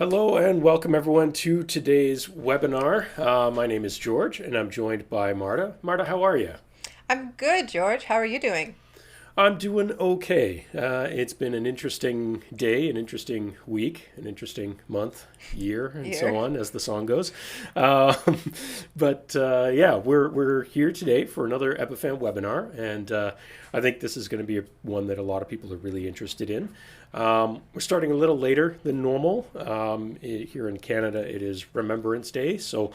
Hello and welcome everyone to today's webinar. My name is George and I'm joined by Marta. Marta, how are you? I'm good, George. How are you doing? I'm doing okay. It's been an interesting day, an interesting week, an interesting month, year, and so Here. on, as the song goes. Um, but we're here today for another Epiphan webinar, and I think this is going to be one that a lot of people are really interested in. We're starting a little later than normal. Here in Canada, it is Remembrance Day, so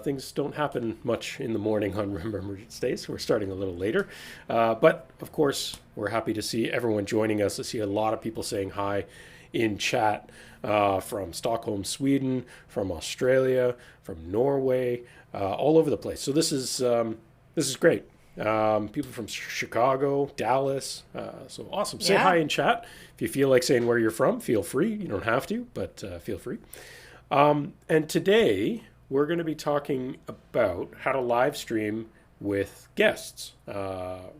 things don't happen much in the morning on Remembrance Day, so we're starting a little later. But of course, we're happy to see everyone joining us. I see a lot of people saying hi in chat from Stockholm, Sweden, from Australia, from Norway, all over the place. So this is great. People from Chicago, Dallas. So awesome. Say Yeah, hi in chat. If you feel like saying where you're from, feel free. You don't have to, but feel free. And today we're going to be talking about how to live stream with guests,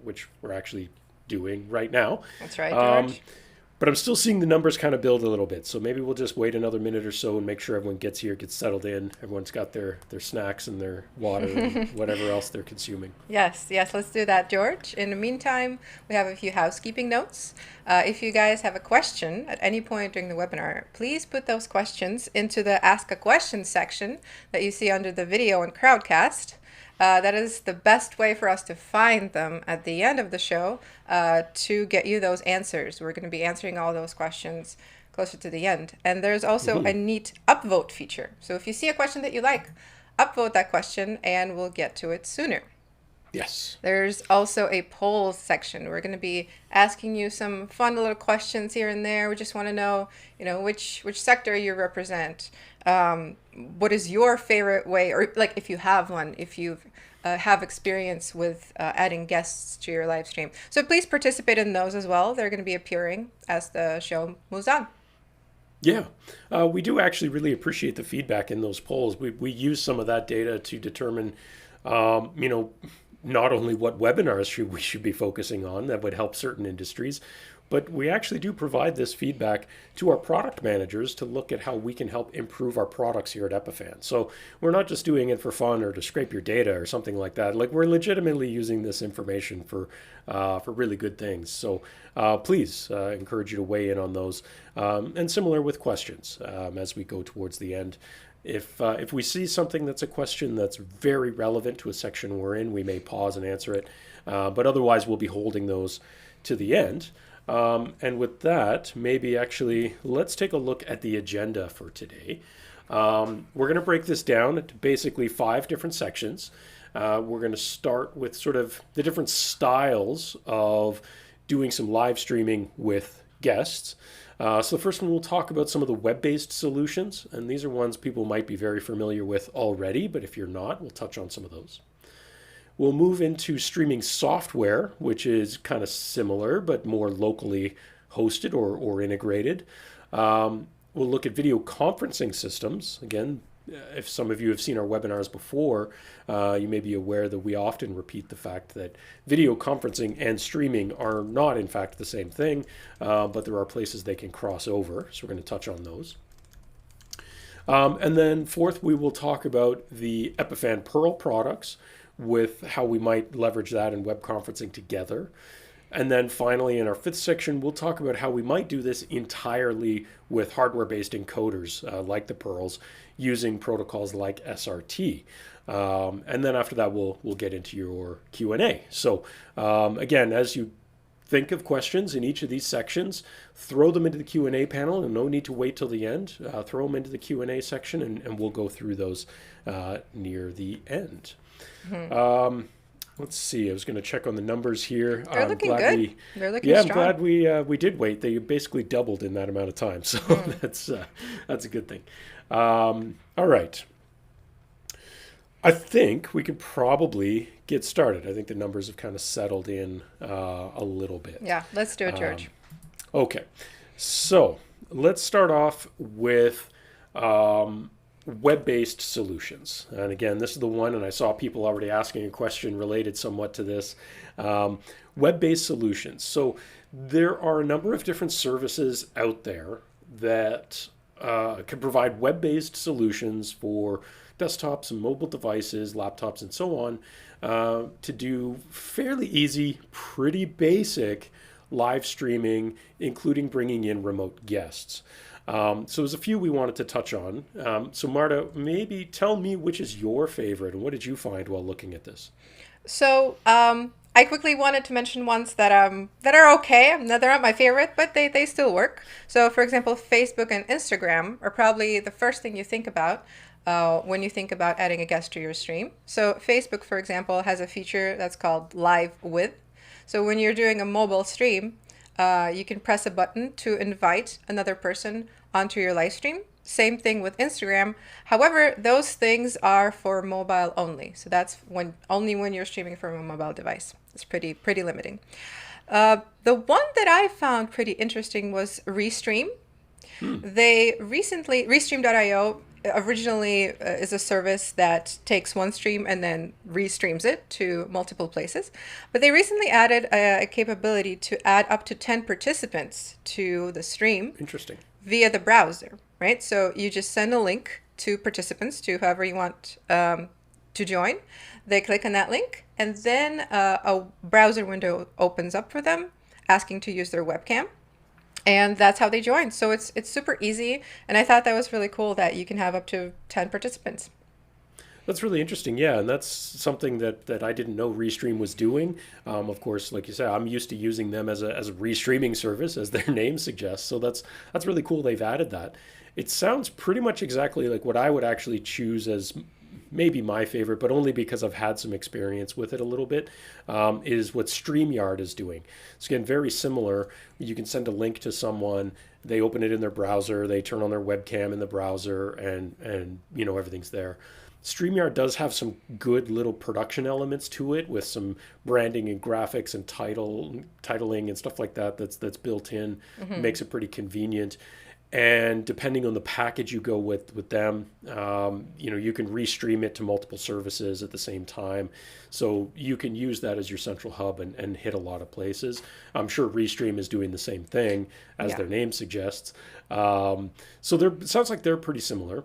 which we're actually doing right now. that's right, Um, George. but I'm still seeing the numbers kind of build a little bit. So maybe we'll just wait another minute or so and make sure everyone gets here, gets settled in. Everyone's got their snacks and their water and whatever else they're consuming. Yes, let's do that, George. In the meantime, we have a few housekeeping notes. If you guys have a question at any point during the webinar, please put those questions into the Ask a Question section that you see under the video and Crowdcast. That is the best way for us to find them at the end of the show to get you those answers. We're going to be answering all those questions closer to the end. And there's also a neat upvote feature. So if you see a question that you like, upvote that question and we'll get to it sooner. Yes. There's also a polls section. We're going to be asking you some fun little questions here and there. We just want to know, which sector you represent. What is your favorite way, or like if you have one, if you have experience with adding guests to your live stream. So please participate in those as well. They're going to be appearing as the show moves on. Yeah, we do actually really appreciate the feedback in those polls. We use some of that data to determine, not only what webinars we should be focusing on that would help certain industries, but we actually do provide this feedback to our product managers to look at how we can help improve our products here at Epiphan. So we're not just doing it for fun or to scrape your data or something like that. Like we're legitimately using this information for really good things. So please encourage you to weigh in on those, and similar with questions as we go towards the end. If we see something that's a question that's very relevant to a section we're in, we may pause and answer it. But otherwise, we'll be holding those to the end. And with that, maybe actually let's take a look at the agenda for today. We're going to break this down into basically 5 different sections. We're going to start with sort of the different styles of doing some live streaming with guests. So the first one, we'll talk about some of the web-based solutions, and these are ones people might be very familiar with already, but if you're not, we'll touch on some of those. We'll move into streaming software, which is kind of similar, but more locally hosted or integrated. We'll look at video conferencing systems. Again, if some of you have seen our webinars before, you may be aware that we often repeat the fact that video conferencing and streaming are not, in fact, the same thing, but there are places they can cross over. So we're going to touch on those. And then fourth, we will talk about the Epiphan Pearl products with how we might leverage that in web conferencing together. And then finally, in our 5th section, we'll talk about how we might do this entirely with hardware-based encoders like the Pearls, using protocols like SRT. And then after that, we'll get into your Q&A. So again, as you think of questions in each of these sections, throw them into the Q&A panel, and no need to wait till the end. Throw them into the Q&A section, and we'll go through those near the end. Let's see. I was going to check on the numbers here. They're I'm looking glad good. we, They're looking yeah, I'm strong. glad we did wait. They basically doubled in that amount of time, so that's a good thing. All right. I think we could probably get started. I think the numbers have kind of settled in a little bit. Yeah, let's do it, George. Okay, so let's start off with web-based solutions. And again, this is the one, and I saw people already asking a question related somewhat to this. Web-based solutions. So there are a number of different services out there that can provide web-based solutions for desktops and mobile devices, laptops, and so on, to do fairly easy, pretty basic live streaming, including bringing in remote guests. So there's a few we wanted to touch on. So Marta, maybe tell me which is your favorite and what did you find while looking at this? So I quickly wanted to mention ones that are okay. They're not my favorite, but they still work. So, for example, Facebook and Instagram are probably the first thing you think about when you think about adding a guest to your stream. So, Facebook, for example, has a feature that's called Live With. So, when you're doing a mobile stream, you can press a button to invite another person onto your live stream. Same thing with Instagram. However, those things are for mobile only. So that's only when you're streaming from a mobile device. It's pretty limiting. The one that I found pretty interesting was Restream. They recently Restream.io originally is a service that takes one stream and then restreams it to multiple places. But they recently added a capability to add up to 10 participants to the stream Interesting. via the browser, right? So you just send a link to participants, to whoever you want to join. They click on that link, and then a browser window opens up for them, asking to use their webcam. And that's how they join. So it's super easy. And I thought that was really cool that you can have up to 10 participants. That's really interesting, yeah, and that's something that I didn't know Restream was doing. Of course, like you said, I'm used to using them as a restreaming service, as their name suggests. So that's really cool. They've added that. It sounds pretty much exactly like what I would actually choose as maybe my favorite, but only because I've had some experience with it a little bit, is what StreamYard is doing. So again, very similar. You can send a link to someone, they open it in their browser, they turn on their webcam in the browser, and everything's there. StreamYard does have some good little production elements to it with some branding and graphics and titling and stuff like that that's built in. Makes it pretty convenient. And depending on the package you go with them, you can restream it to multiple services at the same time. So you can use that as your central hub and hit a lot of places. I'm sure Restream is doing the same thing, as Yeah. their name suggests. So it sounds like they're pretty similar.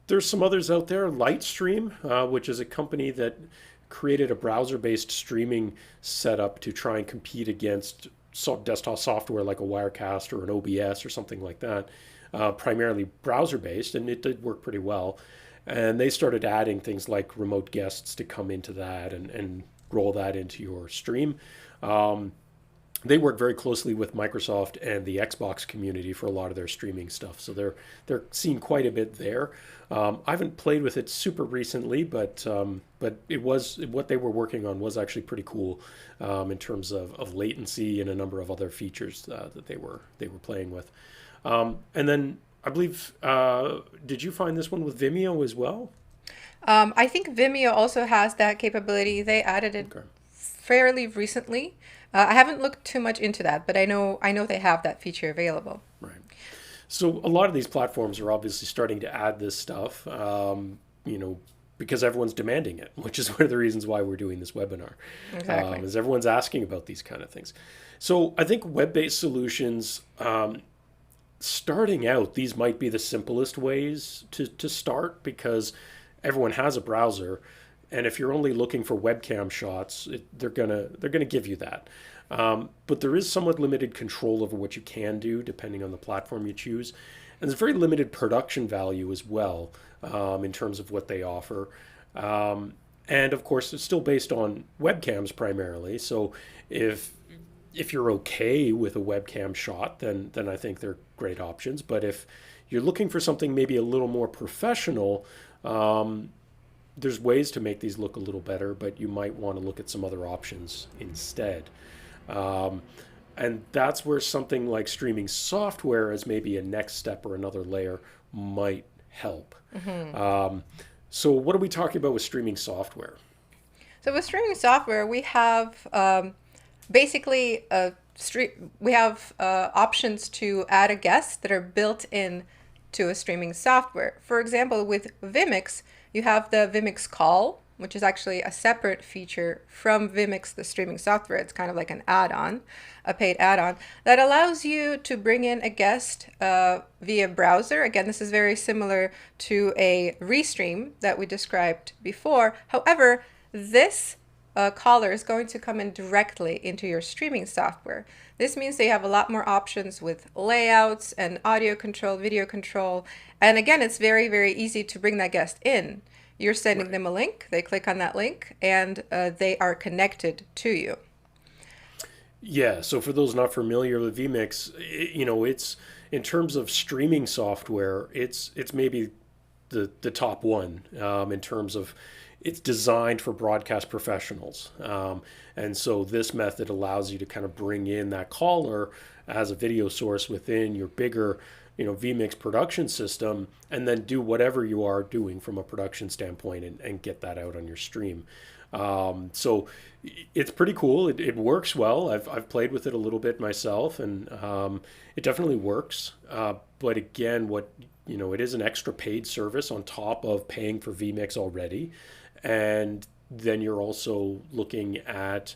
There's some others out there, Lightstream, which is a company that created a browser-based streaming setup to try and compete against desktop software like a Wirecast or an OBS or something like that, primarily browser-based, and it did work pretty well. And they started adding things like remote guests to come into that and roll that into your stream. They work very closely with Microsoft and the Xbox community for a lot of their streaming stuff. So they're seeing quite a bit there. I haven't played with it super recently, but it was what they were working on was actually pretty cool in terms of latency and a number of other features that they were playing with. And then I believe, did you find this one with Vimeo as well? I think Vimeo also has that capability. They added it Okay. fairly recently. I haven't looked too much into that, but I know they have that feature available. Right. So a lot of these platforms are obviously starting to add this stuff, because everyone's demanding it, which is one of the reasons why we're doing this webinar, Exactly. is everyone's asking about these kind of things. So I think web-based solutions, starting out, these might be the simplest ways to start because everyone has a browser, and if you're only looking for webcam shots, they're gonna give you that. But there is somewhat limited control over what you can do depending on the platform you choose, and there's very limited production value as well in terms of what they offer. And of course, it's still based on webcams primarily. So if you're okay with a webcam shot, then I think they're great options. But if you're looking for something maybe a little more professional, there's ways to make these look a little better, but you might want to look at some other options instead. And that's where something like streaming software as maybe a next step or another layer might help. So what are we talking about with streaming software? So with streaming software, we have basically we have options to add a guest that are built in to a streaming software. For example, with Vimix, you have the Vimix call which is actually a separate feature from Vimix, the streaming software. It's kind of like an add-on, a paid add-on, that allows you to bring in a guest via browser. Again, this is very similar to a restream that we described before. However, this caller is going to come in directly into your streaming software. This means they have a lot more options with layouts and audio control, video control. And again, it's very, very easy to bring that guest in. You're sending them a link, they click on that link, and they are connected to you. Yeah, so for those not familiar with vMix, it's in terms of streaming software, it's maybe the top one in terms of it's designed for broadcast professionals. And so this method allows you to kind of bring in that caller as a video source within your bigger, vMix production system, and then do whatever you are doing from a production standpoint and get that out on your stream. So it's pretty cool. It works well. I've played with it a little bit myself, and it definitely works. But again, it is an extra paid service on top of paying for vMix already. And then you're also looking at,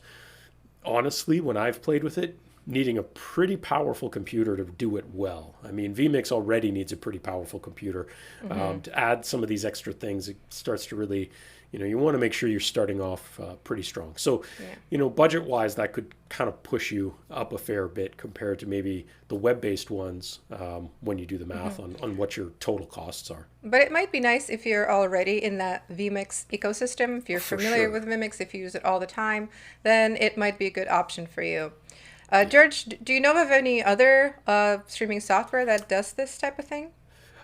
honestly, when I've played with it, needing a pretty powerful computer to do it well. I mean, vMix already needs a pretty powerful computer. To add some of these extra things, it starts to really, you want to make sure you're starting off pretty strong. So, budget-wise, that could kind of push you up a fair bit compared to maybe the web-based ones when you do the math on what your total costs are. But it might be nice if you're already in that vMix ecosystem, if you're familiar with vMix, if you use it all the time, then it might be a good option for you. George, do you know of any other streaming software that does this type of thing?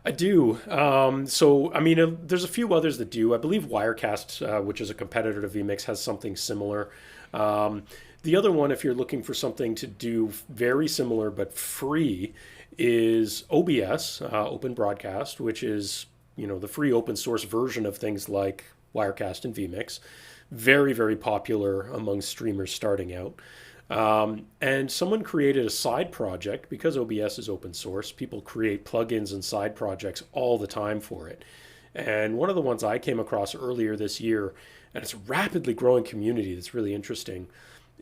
I do. There's a few others that do. I believe Wirecast, which is a competitor to vMix, has something similar. The other one, if you're looking for something to do very similar but free, is OBS, Open Broadcast, which is, the free open source version of things like Wirecast and vMix. Very, very popular among streamers starting out. And someone created a side project because OBS is open source. People create plugins and side projects all the time for it. And one of the ones I came across earlier this year, and it's a rapidly growing community that's really interesting,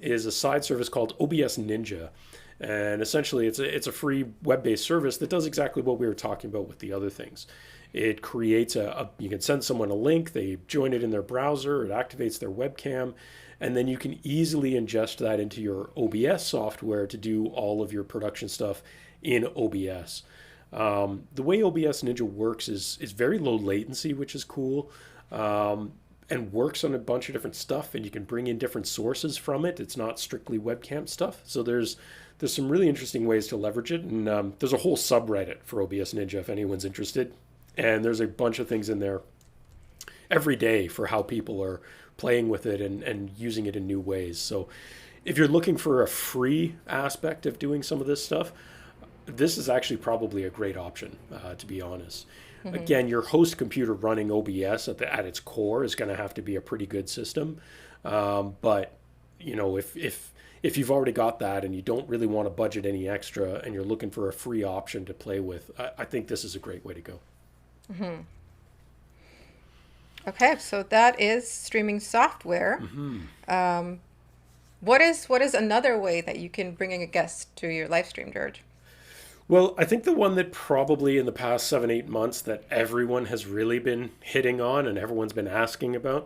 is a side service called OBS Ninja. And essentially it's a free web-based service that does exactly what we were talking about with the other things. It creates you can send someone a link, they join it in their browser, it activates their webcam, and then you can easily ingest that into your OBS software to do all of your production stuff in OBS. The way OBS Ninja works is very low latency, which is cool, and works on a bunch of different stuff, and you can bring in different sources from it. It's not strictly webcam stuff. So there's some really interesting ways to leverage it, and there's a whole subreddit for OBS Ninja if anyone's interested. And there's a bunch of things in there every day for how people are playing with it and using it in new ways. So if you're looking for a free aspect of doing some of this stuff, this is actually probably a great option, to be honest. Again, your host computer running OBS at its core is going to have to be a pretty good system. But if you've already got that and you don't really want to budget any extra and you're looking for a free option to play with, I think this is a great way to go. Okay, so that is streaming software. What is another way that you can bring in a guest to your live stream, George? Well, I think the one that probably in the past 7-8 months that everyone has really been hitting on and everyone's been asking about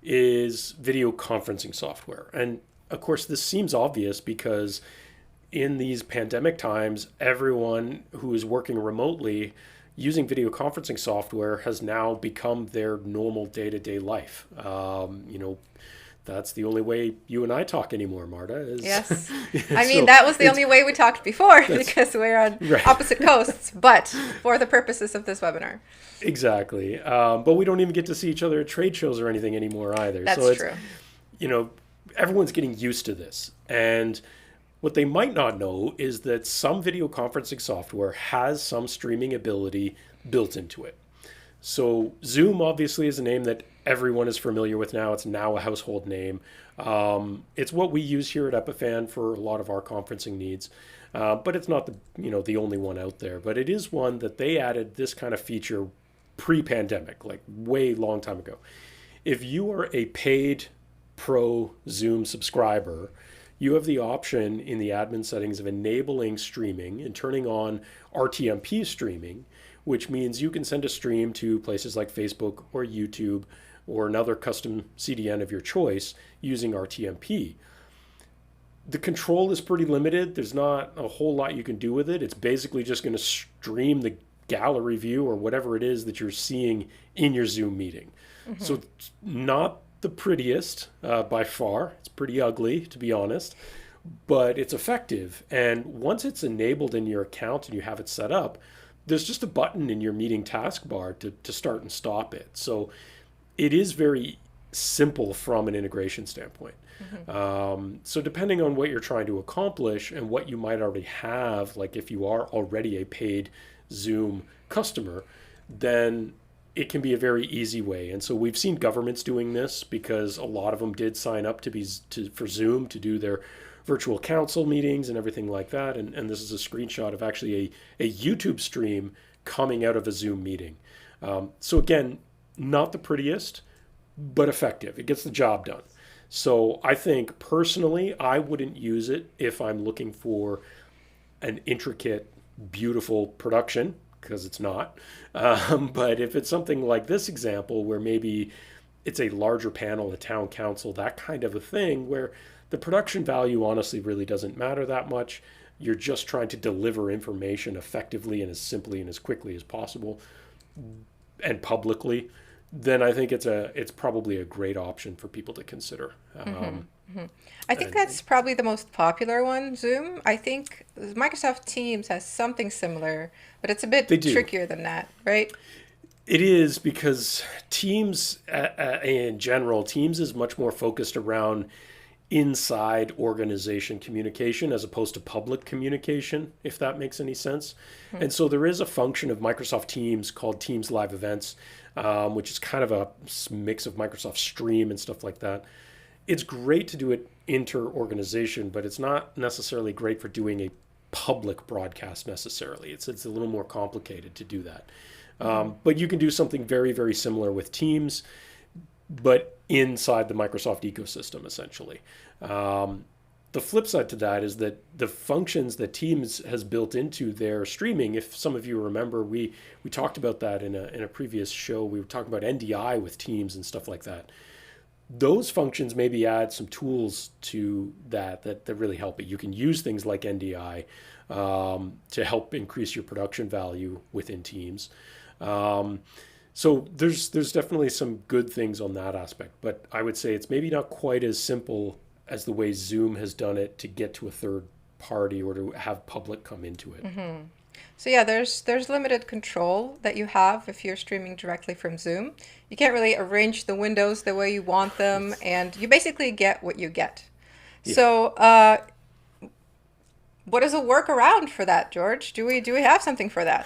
is video conferencing software. And of course, this seems obvious because in these pandemic times, everyone who is working remotely using video conferencing software has now become their normal day-to-day life. That's the only way you and I talk anymore, Marta. Yes. I mean, that was the only way we talked before because we're on opposite coasts, but for the purposes of this webinar. Exactly. But we don't even get to see each other at trade shows or anything anymore either. That's true. Everyone's getting used to this. And what they might not know is that some video conferencing software has some streaming ability built into it. So Zoom obviously is a name that everyone is familiar with now. It's now a household name. It's what we use here at Epifan for a lot of our conferencing needs. But it's not the only one out there. But it is one that they added this kind of feature pre-pandemic, like way long time ago. if you are a paid pro Zoom subscriber, you have the option in the admin settings of enabling streaming and turning on RTMP streaming, which means you can send a stream to places like Facebook or YouTube or another custom CDN of your choice using RTMP. The control is pretty limited. There's not a whole lot you can do with it. It's basically just going to stream the gallery view or whatever it is that you're seeing in your Zoom meeting. So it's not the prettiest by far. It's pretty ugly, to be honest, but it's effective. And once it's enabled in your account and you have it set up, there's just a button in your meeting taskbar to start and stop it. So it is very simple from an integration standpoint. So depending on what you're trying to accomplish and what you might already have, like if you are already a paid Zoom customer, then it can be a very easy way. And so we've seen governments doing this because a lot of them did sign up for Zoom to do their virtual council meetings and everything like that. And this is a screenshot of actually a YouTube stream coming out of a Zoom meeting. So again, not the prettiest, but effective. It gets the job done. So I think personally, I wouldn't use it if I'm looking for an intricate, beautiful production, because it's not. But if it's something like this example, where maybe it's a larger panel, a town council, that kind of a thing, where the production value honestly really doesn't matter that much. You're just trying to deliver information effectively and as simply and as quickly as possible and publicly, then I think it's probably a great option for people to consider. I think that's probably the most popular one, Zoom. I think Microsoft Teams has something similar, but it's a bit They do. trickier than that, right? It is, because Teams, in general, Teams is much more focused around inside organization communication as opposed to public communication, if that makes any sense. And so there is a function of Microsoft Teams called Teams Live Events, which is kind of a mix of Microsoft Stream and stuff like that. It's great to do it inter-organization, but it's not necessarily great for doing a public broadcast necessarily. It's a little more complicated to do that. But you can do something very, very similar with Teams, but inside the Microsoft ecosystem, essentially. The flip side to that is that the functions that Teams has built into their streaming, if some of you remember, we talked about that in a previous show. We were talking about NDI with Teams and stuff like that. Those functions maybe add some tools to that really help it. You can use things like NDI to help increase your production value within Teams. So there's definitely some good things on that aspect, but I would say it's maybe not quite as simple as the way Zoom has done it to get to a third party or to have public come into it. So yeah, there's limited control that you have if you're streaming directly from Zoom. You can't really arrange the windows the way you want them, and you basically get what you get. Yeah. So what is a workaround for that, George? Do we have something for that?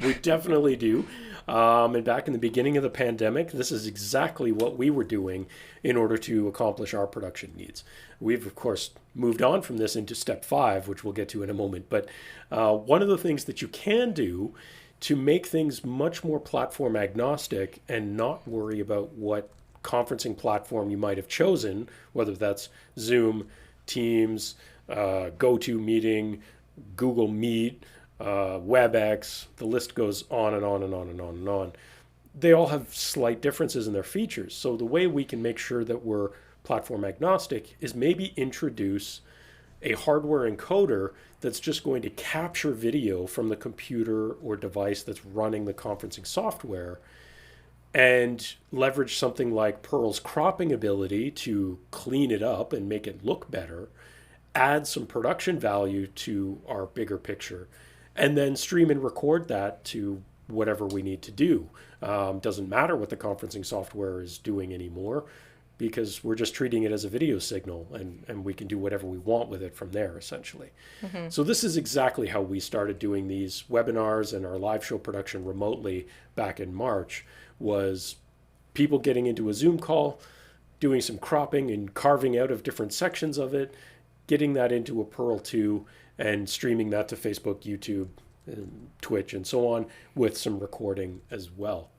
We definitely do. And back in the beginning of the pandemic, this is exactly what we were doing in order to accomplish our production needs. We've, of course, moved on from this into step 5, which we'll get to in a moment. But one of the things that you can do to make things much more platform agnostic and not worry about what conferencing platform you might have chosen, whether that's Zoom, Teams, GoToMeeting, Google Meet, WebEx, the list goes on and on and on and on and on. They all have slight differences in their features. So the way we can make sure that we're platform agnostic is maybe introduce a hardware encoder that's just going to capture video from the computer or device that's running the conferencing software, and leverage something like Pearl's cropping ability to clean it up and make it look better, add some production value to our bigger picture, and then stream and record that to whatever we need to do. Doesn't matter what the conferencing software is doing anymore, because we're just treating it as a video signal, and we can do whatever we want with it from there, essentially. So this is exactly how we started doing these webinars and our live show production remotely back in March, was people getting into a Zoom call, doing some cropping and carving out of different sections of it, getting that into a Pearl 2, and streaming that to Facebook, YouTube, Twitch and so on, with some recording as well.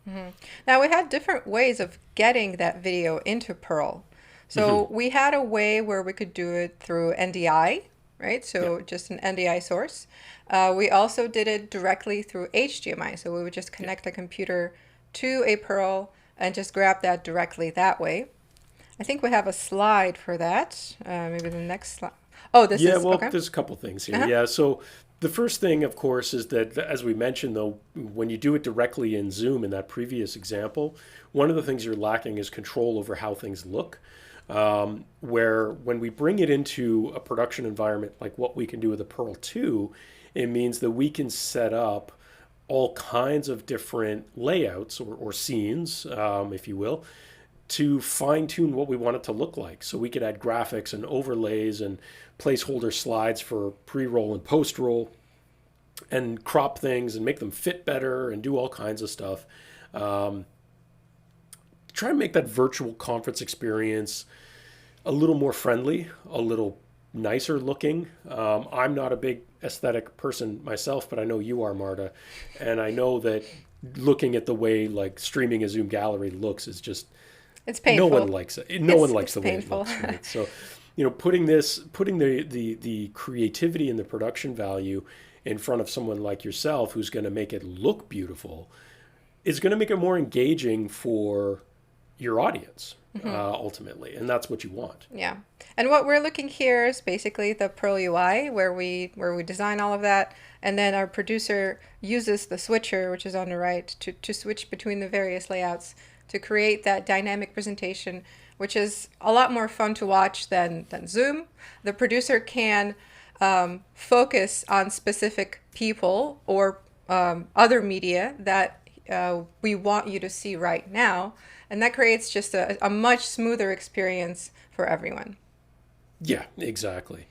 Now we have different ways of getting that video into Pearl. So we had a way where we could do it through NDI, right? Yeah. So just an NDI source. We also did it directly through HDMI. So we would just connect a computer to a Pearl and just grab that directly that way. I think we have a slide for that. Maybe the next slide. Oh, this Yeah, is well, okay. there's a couple things here. Yeah, so the first thing, of course, is that, as we mentioned, though, when you do it directly in Zoom in that previous example, one of the things you're lacking is control over how things look. Where when we bring it into a production environment like what we can do with the Pearl 2, it means that we can set up all kinds of different layouts or scenes, if you will, to fine tune what we want it to look like. So we could add graphics and overlays and placeholder slides for pre-roll and post-roll and crop things and make them fit better and do all kinds of stuff. Try and make that virtual conference experience a little more friendly, a little nicer looking. I'm not a big aesthetic person myself, but I know you are, Marta. And I know that looking at the way like streaming a Zoom gallery looks is just, It's no one painful. likes it. No one likes It's the way it painful. looks, right? So, putting the creativity and the production value in front of someone like yourself who's going to make it look beautiful is going to make it more engaging for your audience, ultimately, and that's what you want. Yeah. And what we're looking here is basically the Pearl UI where we design all of that, and then our producer uses the switcher, which is on the right, to switch between the various layouts to create that dynamic presentation, which is a lot more fun to watch than Zoom. The producer can focus on specific people or other media that we want you to see right now. And that creates just a much smoother experience for everyone. Yeah, exactly.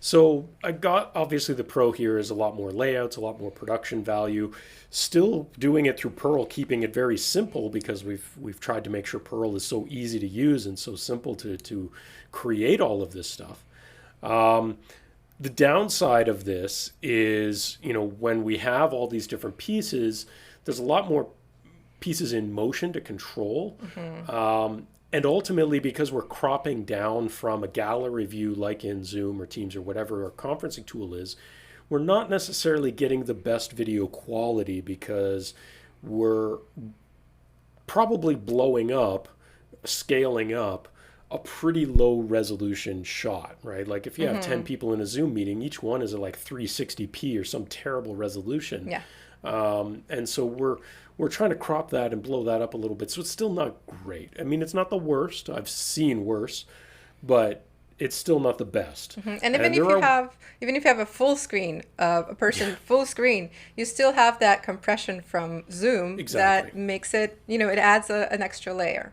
So I got, obviously the Pro here is a lot more layouts, a lot more production value. Still doing it through Perl, keeping it very simple because we've tried to make sure Perl is so easy to use and so simple to create all of this stuff. The downside of this is, when we have all these different pieces, there's a lot more pieces in motion to control. And ultimately, because we're cropping down from a gallery view like in Zoom or Teams or whatever our conferencing tool is, we're not necessarily getting the best video quality because we're probably blowing up, scaling up a pretty low resolution shot, right? Like if you have 10 people in a Zoom meeting, each one is at like 360p or some terrible resolution. Yeah. And so we're trying to crop that and blow that up a little bit. So it's still not great. I mean, it's not the worst. I've seen worse, but it's still not the best. And even if you have a full screen, a person full screen, you still have that compression from Zoom Exactly. that makes it, it adds an extra layer.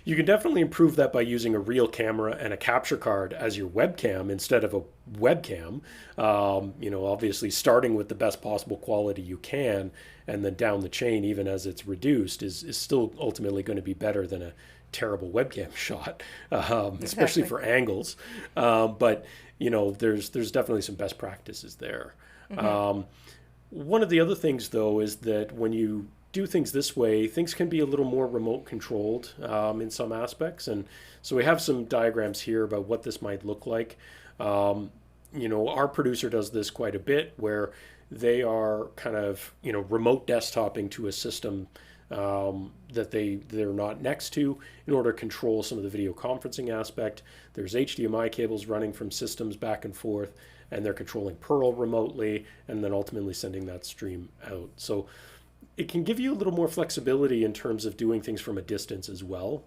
You can definitely improve that by using a real camera and a capture card as your webcam instead of a webcam. Obviously starting with the best possible quality you can, and then down the chain, even as it's reduced, is still ultimately going to be better than a terrible webcam shot, especially for angles. But there's definitely some best practices there. One of the other things, though, is that when you do things this way, things can be a little more remote controlled in some aspects. And so we have some diagrams here about what this might look like. Our producer does this quite a bit where they are kind of, remote desktoping to a system that they're not next to in order to control some of the video conferencing aspect. There's HDMI cables running from systems back and forth, and they're controlling Pearl remotely and then ultimately sending that stream out. So it can give you a little more flexibility in terms of doing things from a distance as well,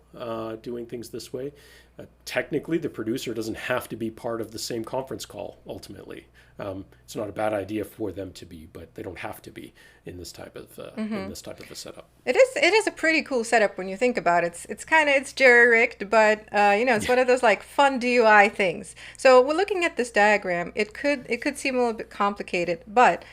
doing things this way. Technically, the producer doesn't have to be part of the same conference call, ultimately. It's not a bad idea for them to be, but they don't have to be in this type of a setup. It is a pretty cool setup when you think about it. It's jerry-rigged, but it's one of those like fun DIY things. So we're looking at this diagram. It could seem a little bit complicated, but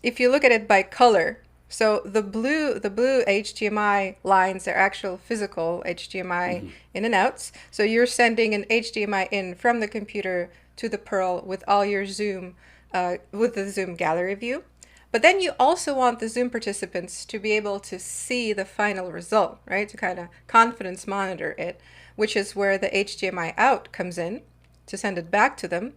if you look at it by color. So the blue HDMI lines are actual physical HDMI in and outs. So you're sending an HDMI in from the computer to the Pearl with all your Zoom with the Zoom gallery view. But then you also want the Zoom participants to be able to see the final result, right? To kind of confidence monitor it, which is where the HDMI out comes in to send it back to them.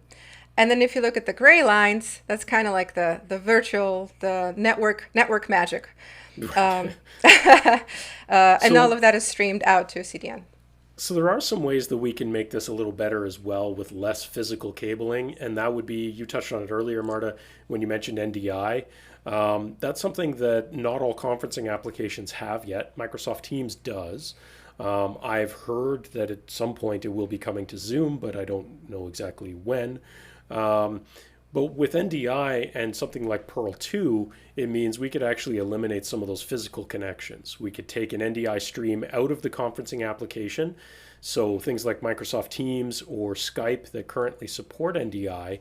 And then if you look at the gray lines, that's kind of like the virtual, the network magic. Um, and all So of that is streamed out to a CDN. So there are some ways that we can make this a little better as well with less physical cabling, and that would be, you touched on it earlier, Marta, when you mentioned NDI. That's something that not all conferencing applications have yet. Microsoft Teams does. I've heard that at some point it will be coming to Zoom, but I don't know exactly when. Um, but with NDI and something like Pearl 2, it means we could actually eliminate some of those physical connections. We could take an NDI stream out of the conferencing application. So things like Microsoft Teams or Skype that currently support NDI,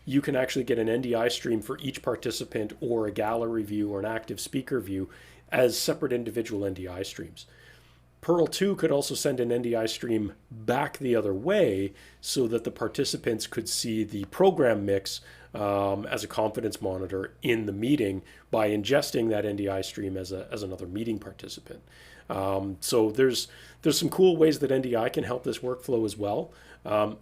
you can actually get an NDI stream for each participant or a gallery view or an active speaker view as separate individual NDI streams. Pearl 2 could also send an NDI stream back the other way so that the participants could see the program mix as a confidence monitor in the meeting by ingesting that NDI stream as another meeting participant. So there's some cool ways that NDI can help this workflow as well.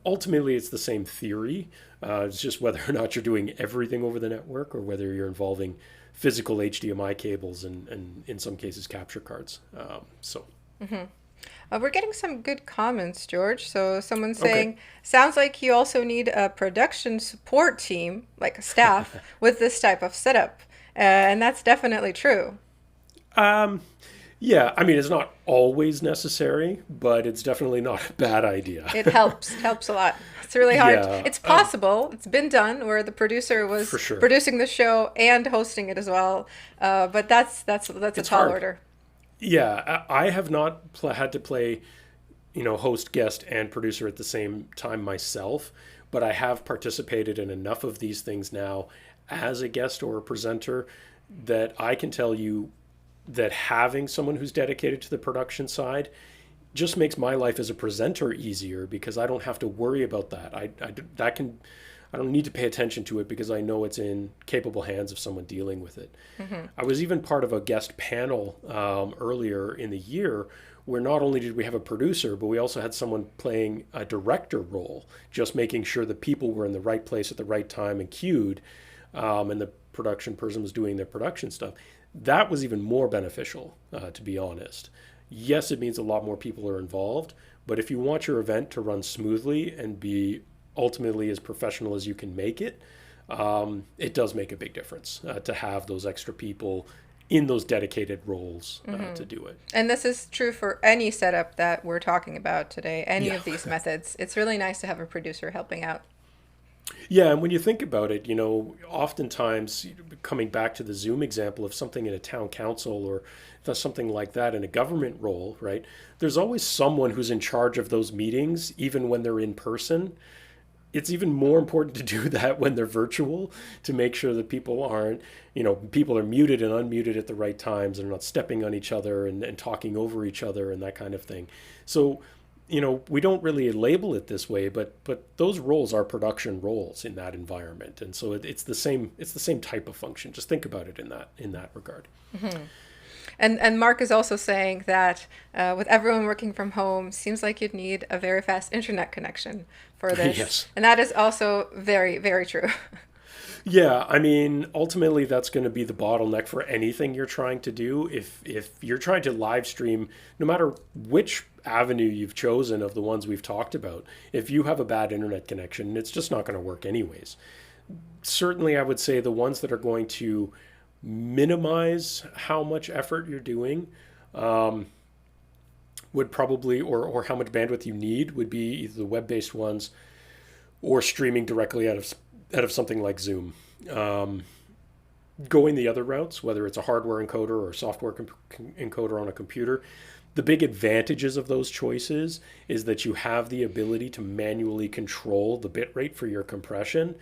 Ultimately, it's the same theory. It's just whether or not you're doing everything over the network or whether you're involving physical HDMI cables and in some cases capture cards. We're getting some good comments, George. So someone's Okay. saying, sounds like you also need a production support team, like a staff, with this type of setup. And that's definitely true. Um, yeah, I mean, it's not always necessary, but it's definitely not a bad idea. It helps a lot. It's really hard. Yeah, It's possible. It's been done where the producer was for sure. producing the show and hosting it as well. But that's a It's tall hard. order. Yeah, I have not had to play, host, guest, and producer at the same time myself, but I have participated in enough of these things now as a guest or a presenter that I can tell you that having someone who's dedicated to the production side just makes my life as a presenter easier because I don't have to worry about that. I don't need to pay attention to it because I know it's in capable hands of someone dealing with it. I was even part of a guest panel earlier in the year where not only did we have a producer, but we also had someone playing a director role, just making sure that people were in the right place at the right time and queued, and the production person was doing their production stuff. That was even more beneficial, to be honest. Yes, it means a lot more people are involved, but if you want your event to run smoothly and be ultimately as professional as you can make it, it does make a big difference to have those extra people in those dedicated roles to do it. And this is true for any setup that we're talking about today, any Yeah. of these methods. It's really nice to have a producer helping out. Yeah, and when you think about it, oftentimes coming back to the Zoom example of something in a town council or something like that in a government role, right? There's always someone who's in charge of those meetings, even when they're in person. It's even more important to do that when they're virtual to make sure that people are muted and unmuted at the right times and not stepping on each other and talking over each other and that kind of thing. So, we don't really label it this way, but those roles are production roles in that environment. And so it's the same type of function. Just think about it in that regard. And Mark is also saying that with everyone working from home, seems like you'd need a very fast internet connection for this. Yes. And that is also very, very true. Yeah, I mean, ultimately, that's going to be the bottleneck for anything you're trying to do. If you're trying to live stream, no matter which avenue you've chosen of the ones we've talked about, if you have a bad internet connection, it's just not going to work anyways. Certainly, I would say the ones that are going to minimize how much effort you're doing would probably, or how much bandwidth you need, would be either the web-based ones or streaming directly out of something like Zoom. Going the other routes, whether it's a hardware encoder or a software encoder on a computer, the big advantages of those choices is that you have the ability to manually control the bit rate for your compression,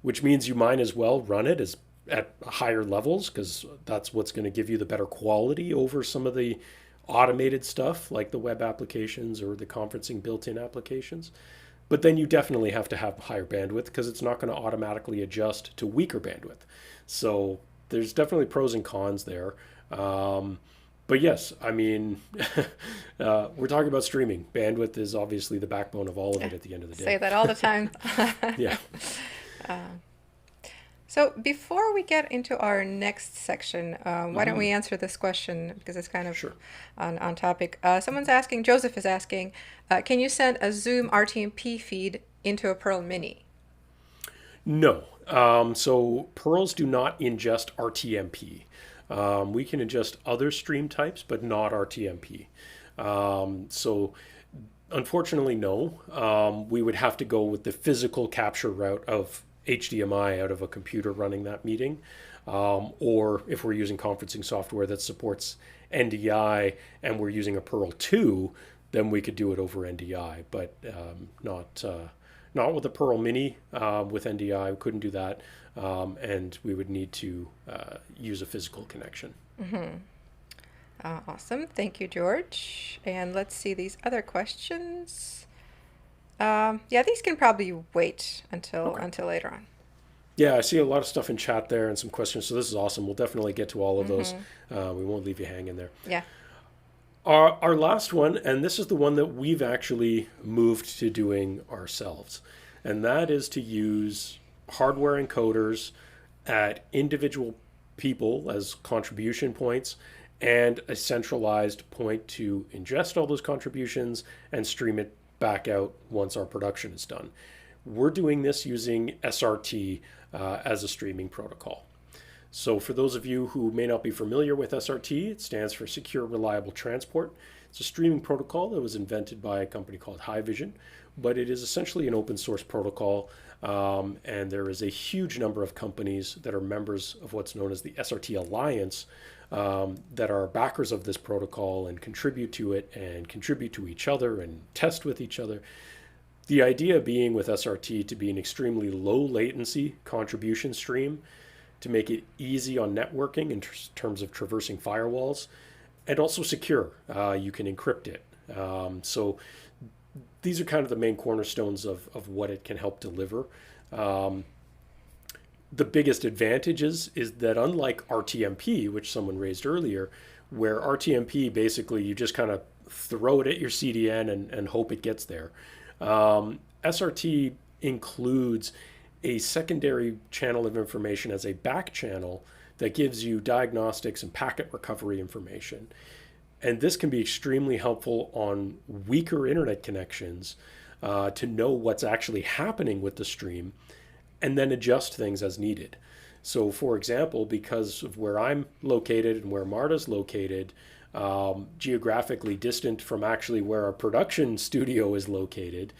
which means you might as well run it as at higher levels because that's what's going to give you the better quality over some of the automated stuff like the web applications or the conferencing built-in applications. But then you definitely have to have higher bandwidth because it's not going to automatically adjust to weaker bandwidth. So there's definitely pros and cons there. But yes, I mean, we're talking about streaming. Bandwidth is obviously the backbone of all of it at the end of the Say day. that all the time. Yeah, So before we get into our next section, why don't we answer this question because it's kind of sure. on topic. Someone's asking, Joseph is asking, can you send a Zoom RTMP feed into a Pearl Mini? No. So pearls do not ingest RTMP. We can ingest other stream types, but not RTMP. So unfortunately, no. We would have to go with the physical capture route of HDMI out of a computer running that meeting. Or if we're using conferencing software that supports NDI and we're using a Pearl 2, then we could do it over NDI, but not with a Pearl Mini. With NDI, we couldn't do that, and we would need to use a physical connection. Awesome. Thank you, George. And let's see these other questions. Yeah, these can probably wait until later on. Yeah, I see a lot of stuff in chat there and some questions, so this is awesome. We'll definitely get to all of those. We won't leave you hanging there. Yeah. Our last one, and this is the one that we've actually moved to doing ourselves, and that is to use hardware encoders at individual people as contribution points and a centralized point to ingest all those contributions and stream it back out once our production is done. We're doing this using SRT as a streaming protocol. So for those of you who may not be familiar with SRT, it stands for Secure Reliable Transport. It's a streaming protocol that was invented by a company called Haivision, but it is essentially an open source protocol, and there is a huge number of companies that are members of what's known as the SRT Alliance that are backers of this protocol and contribute to it and contribute to each other and test with each other. The idea being with SRT to be an extremely low latency contribution stream to make it easy on networking in terms of traversing firewalls, and also secure. You can encrypt it. So these are kind of the main cornerstones of what it can help deliver. The biggest advantages is that unlike RTMP, which someone raised earlier, where RTMP basically you just kind of throw it at your CDN and hope it gets there. SRT includes a secondary channel of information as a back channel that gives you diagnostics and packet recovery information. And this can be extremely helpful on weaker internet connections to know what's actually happening with the stream and then adjust things as needed. So for example, because of where I'm located and where Marta's located, geographically distant from actually where our production studio is located,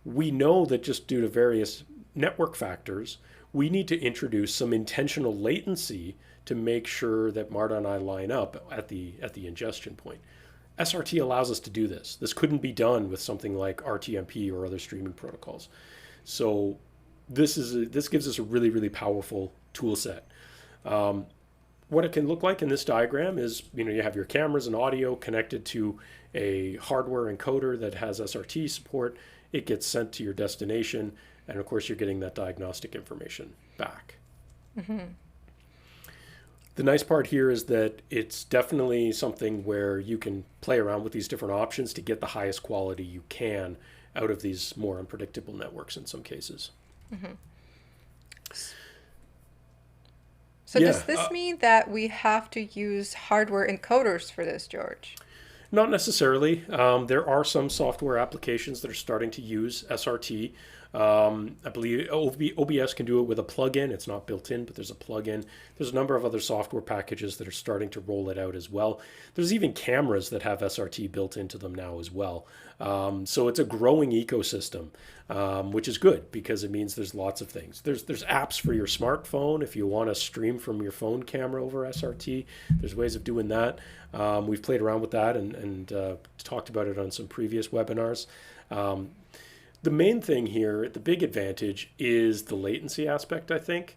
we know that just due to various network factors, we need to introduce some intentional latency to make sure that Marta and I line up at the ingestion point. SRT allows us to do this. This couldn't be done with something like RTMP or other streaming protocols. So this gives us a really, really powerful tool set. What it can look like in this diagram is, you have your cameras and audio connected to a hardware encoder that has SRT support. It gets sent to your destination, and of course, you're getting that diagnostic information back. The nice part here is that it's definitely something where you can play around with these different options to get the highest quality you can out of these more unpredictable networks in some cases. So does this mean that we have to use hardware encoders for this, George? Not necessarily. There are some software applications that are starting to use SRT. I believe OBS can do it with a plugin. It's not built in, but there's a plugin. There's a number of other software packages that are starting to roll it out as well. There's even cameras that have SRT built into them now as well. So it's a growing ecosystem, which is good because it means there's lots of things. There's apps for your smartphone if you want to stream from your phone camera over SRT. There's ways of doing that. We've played around with that and talked about it on some previous webinars. The main thing here, the big advantage, is the latency aspect, I think.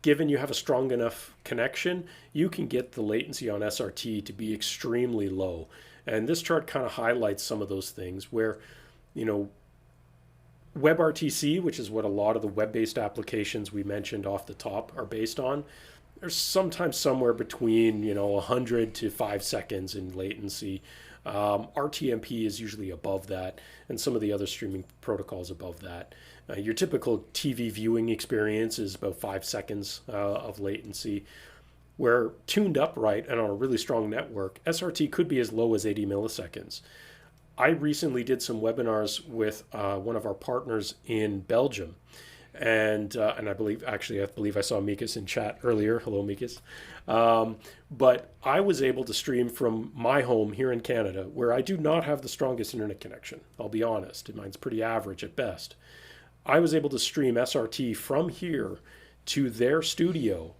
Given you have a strong enough connection, you can get the latency on SRT to be extremely low. And this chart kind of highlights some of those things where, WebRTC, which is what a lot of the web-based applications we mentioned off the top are based on, are sometimes somewhere between 100 to 5 seconds in latency. RTMP is usually above that, and some of the other streaming protocols above that. Your typical TV viewing experience is about 5 seconds of latency. Where tuned up right and on a really strong network, SRT could be as low as 80 milliseconds. I recently did some webinars with one of our partners in Belgium, and I believe I saw Mikas in chat earlier. Hello, Mikas. But I was able to stream from my home here in Canada, where I do not have the strongest internet connection. I'll be honest, mine's pretty average at best. I was able to stream SRT from here to their studio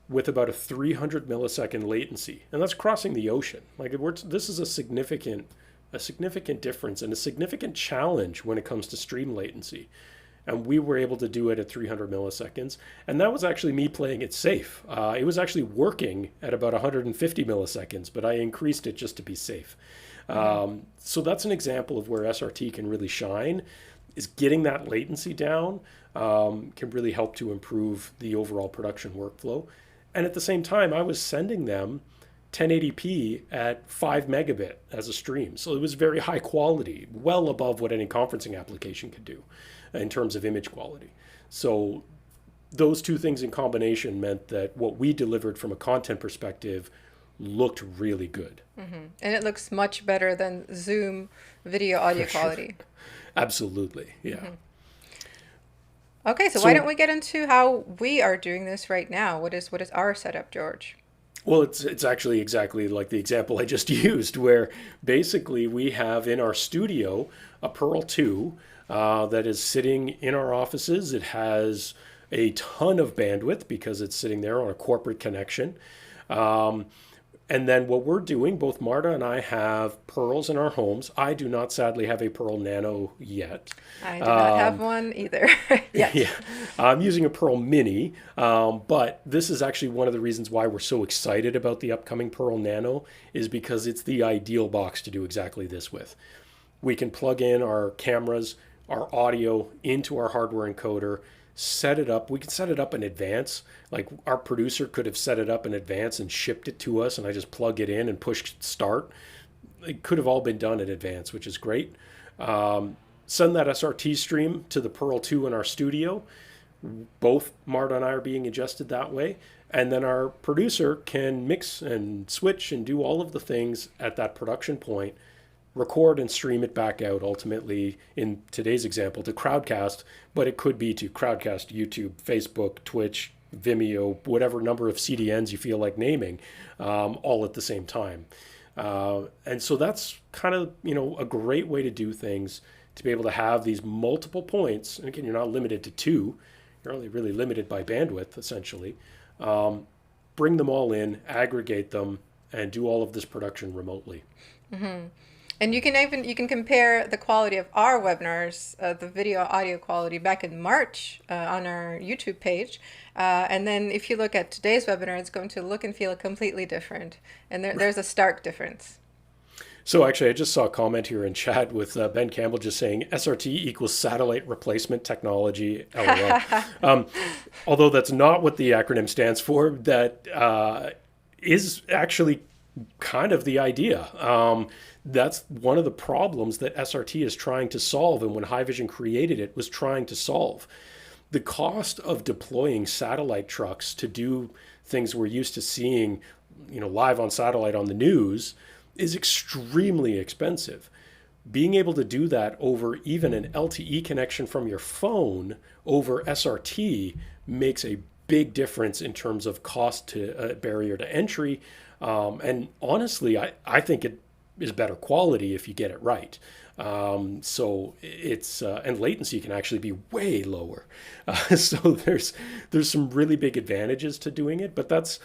with about a 300 millisecond latency, and that's crossing the ocean. This is a significant difference and a significant challenge when it comes to stream latency. And we were able to do it at 300 milliseconds, and that was actually me playing it safe. It was actually working at about 150 milliseconds, but I increased it just to be safe. So that's an example of where SRT can really shine. Is getting that latency down can really help to improve the overall production workflow. And at the same time, I was sending them 1080p at 5 megabit as a stream. So it was very high quality, well above what any conferencing application could do in terms of image quality. So those two things in combination meant that what we delivered from a content perspective looked really good. And it looks much better than Zoom video audio quality. Absolutely, yeah. Okay, so why don't we get into how we are doing this right now? What is our setup, George? Well, it's actually exactly like the example I just used, where basically we have in our studio a Pearl 2 that is sitting in our offices. It has a ton of bandwidth because it's sitting there on a corporate connection. And then what we're doing, both Marta and I have Pearls in our homes. I do not sadly have a Pearl Nano yet. I do not have one either yet. Yeah, I'm using a Pearl Mini, but this is actually one of the reasons why we're so excited about the upcoming Pearl Nano is because it's the ideal box to do exactly this with. We can plug in our cameras, our audio into our hardware encoder, set it up. We can set it up in advance. Like our producer could have set it up in advance and shipped it to us, and I just plug it in and push start. It could have all been done in advance, which is great. Send that SRT stream to the Pearl 2 in our studio. Both Marta and I are being adjusted that way. And then our producer can mix and switch and do all of the things at that production point, record and stream it back out ultimately, in today's example, to Crowdcast, but it could be to Crowdcast, YouTube, Facebook, Twitch, Vimeo, whatever number of CDNs you feel like naming, all at the same time. And so that's kind of, a great way to do things, to be able to have these multiple points. And again, you're not limited to two. You're only really limited by bandwidth, essentially. Bring them all in, aggregate them, and do all of this production remotely. Mm-hmm. And you can compare the quality of our webinars, the video audio quality back in March on our YouTube page. And then if you look at today's webinar, it's going to look and feel completely different. And there's a stark difference. So actually, I just saw a comment here in chat with Ben Campbell just saying SRT equals satellite replacement technology, LOL. Although that's not what the acronym stands for, that is actually kind of the idea. That's one of the problems that SRT is trying to solve, and when Haivision created it, was trying to solve. The cost of deploying satellite trucks to do things we're used to seeing, live on satellite on the news is extremely expensive. Being able to do that over even an LTE connection from your phone over SRT makes a big difference in terms of cost to barrier to entry. And honestly, I think it is better quality if you get it right. So it's and latency can actually be way lower. So there's some really big advantages to doing it, but that's,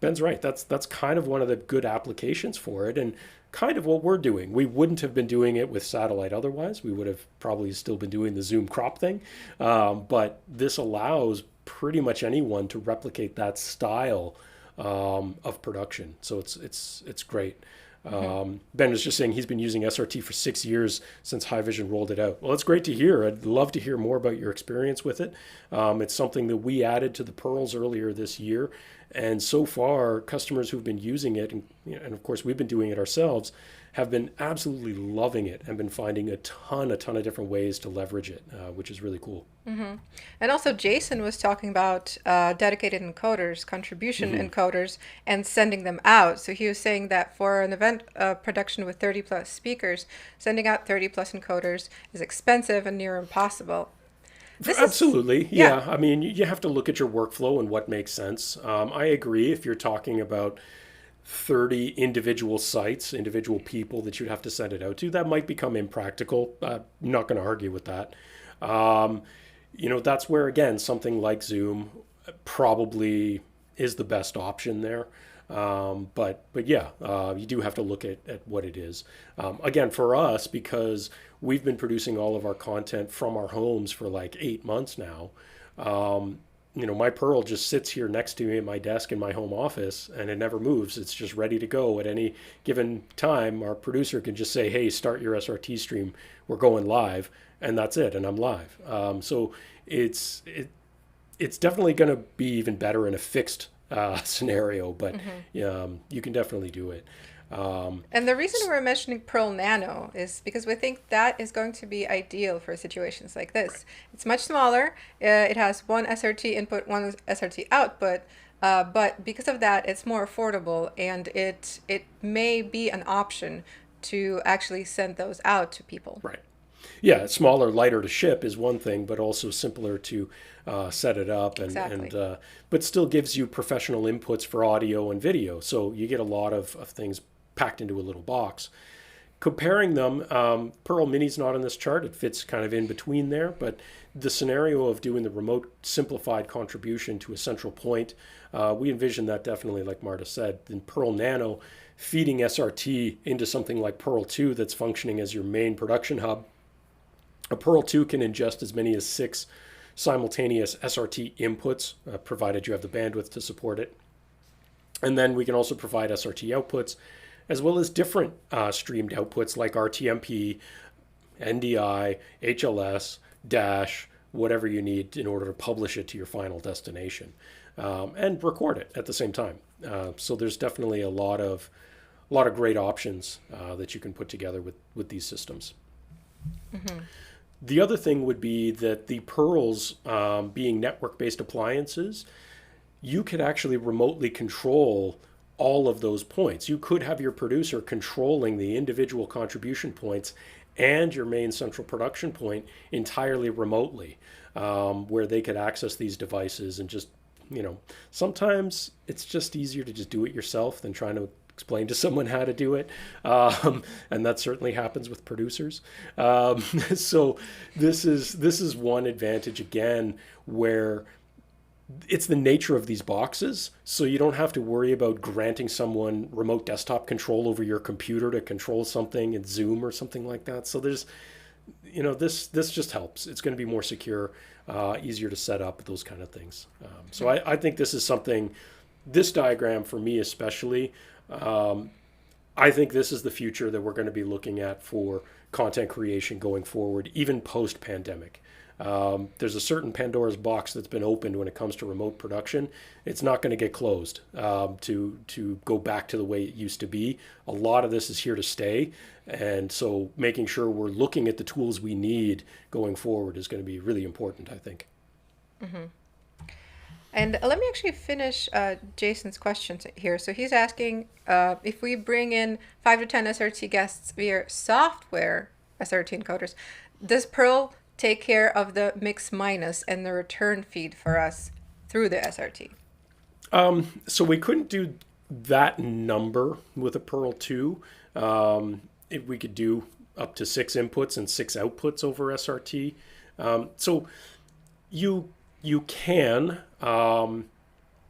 Ben's right. That's kind of one of the good applications for it, and kind of what we're doing. We wouldn't have been doing it with satellite otherwise. We would have probably still been doing the Zoom crop thing. But this allows pretty much anyone to replicate that style of production. So it's great. Ben was just saying he's been using SRT for 6 years since Haivision rolled it out. Well, it's great to hear. I'd love to hear more about your experience with it. It's something that we added to the Pearls earlier this year. And so far, customers who've been using it, and of course we've been doing it ourselves, have been absolutely loving it and been finding a ton of different ways to leverage it, which is really cool. And also, Jason was talking about dedicated encoders, contribution encoders, and sending them out. So he was saying that for an event production with 30 plus speakers, sending out 30 plus encoders is expensive and near impossible. Absolutely. Yeah. Yeah. I mean, you have to look at your workflow and what makes sense. I agree if you're talking about 30 individual sites, individual people that you'd have to send it out to, that might become impractical. I'm not going to argue with that. Um, that's where, again, something like Zoom probably is the best option there. But yeah, you do have to look at what it is. Again, for us, because we've been producing all of our content from our homes for like 8 months now. My Pearl just sits here next to me at my desk in my home office and it never moves. It's just ready to go at any given time. Our producer can just say, hey, start your SRT stream. We're going live. And that's it. And I'm live. So it's definitely going to be even better in a fixed scenario, but you can definitely do it. And the reason we're mentioning Pearl Nano is because we think that is going to be ideal for situations like this. Right. It's much smaller. It has one SRT input, one SRT output. But because of that, it's more affordable, and it may be an option to actually send those out to people. Right. Yeah, smaller, lighter to ship is one thing, but also simpler to set it up, Exactly. but still gives you professional inputs for audio and video. So you get a lot of things packed into a little box. Comparing them, Pearl Mini's not on this chart. It fits kind of in between there, but the scenario of doing the remote simplified contribution to a central point, we envision that definitely, like Marta said. Then Pearl Nano feeding SRT into something like Pearl 2 that's functioning as your main production hub. A Pearl 2 can ingest as many as 6 simultaneous SRT inputs, provided you have the bandwidth to support it. And then we can also provide SRT outputs, as well as different streamed outputs like RTMP, NDI, HLS, Dash, whatever you need in order to publish it to your final destination, and record it at the same time. So there's definitely a lot of great options that you can put together with these systems. The other thing would be that the Pearls, being network-based appliances, you could actually remotely control all of those points. You could have your producer controlling the individual contribution points and your main central production point entirely remotely, where they could access these devices and just, sometimes it's just easier to just do it yourself than trying to explain to someone how to do it. And that certainly happens with producers. So this is one advantage, again, where it's the nature of these boxes, so you don't have to worry about granting someone remote desktop control over your computer to control something in Zoom or something like that. So there's, this just helps. It's going to be more secure, easier to set up, those kind of things. So I think this is something, this diagram for me especially, I think this is the future that we're going to be looking at for content creation going forward, even post-pandemic. There's a certain Pandora's box that's been opened when it comes to remote production. It's not going to get closed to go back to the way it used to be. A lot of this is here to stay. And so making sure we're looking at the tools we need going forward is going to be really important, I think. And let me actually finish Jason's questions here. So he's asking if we bring in 5 to 10 SRT guests via software SRT encoders, does Pearl take care of the mix minus and the return feed for us through the SRT? So we couldn't do that number with a Pearl 2. If we could do up to 6 inputs and 6 outputs over SRT. So you can,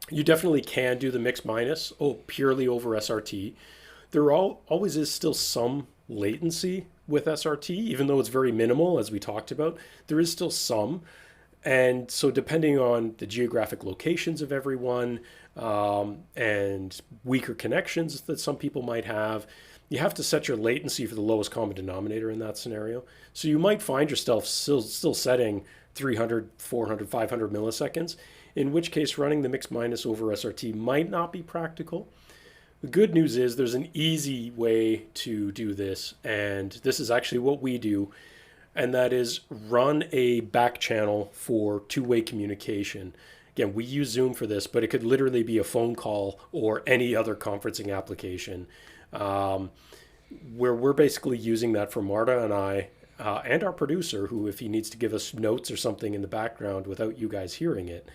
you definitely can do the mix minus purely over SRT. There always is still some latency with SRT, even though it's very minimal, as we talked about. There is still some. And so depending on the geographic locations of everyone and weaker connections that some people might have, you have to set your latency for the lowest common denominator in that scenario. So you might find yourself still setting 300, 400, 500 milliseconds, in which case running the mix minus over SRT might not be practical. The good news is there's an easy way to do this, and this is actually what we do, and that is run a back channel for two-way communication. Again, we use Zoom for this, but it could literally be a phone call or any other conferencing application, where we're basically using that for Marta and I, and our producer, who, if he needs to give us notes or something in the background without you guys hearing it,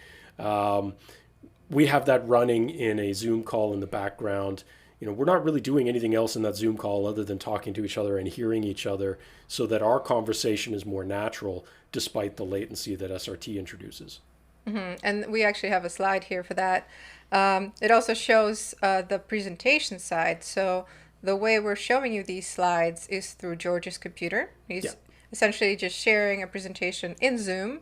we have that running in a Zoom call in the background. We're not really doing anything else in that Zoom call other than talking to each other and hearing each other, so that our conversation is more natural despite the latency that SRT introduces. And we actually have a slide here for that. It also shows the presentation side. So the way we're showing you these slides is through George's computer. He's essentially just sharing a presentation in Zoom,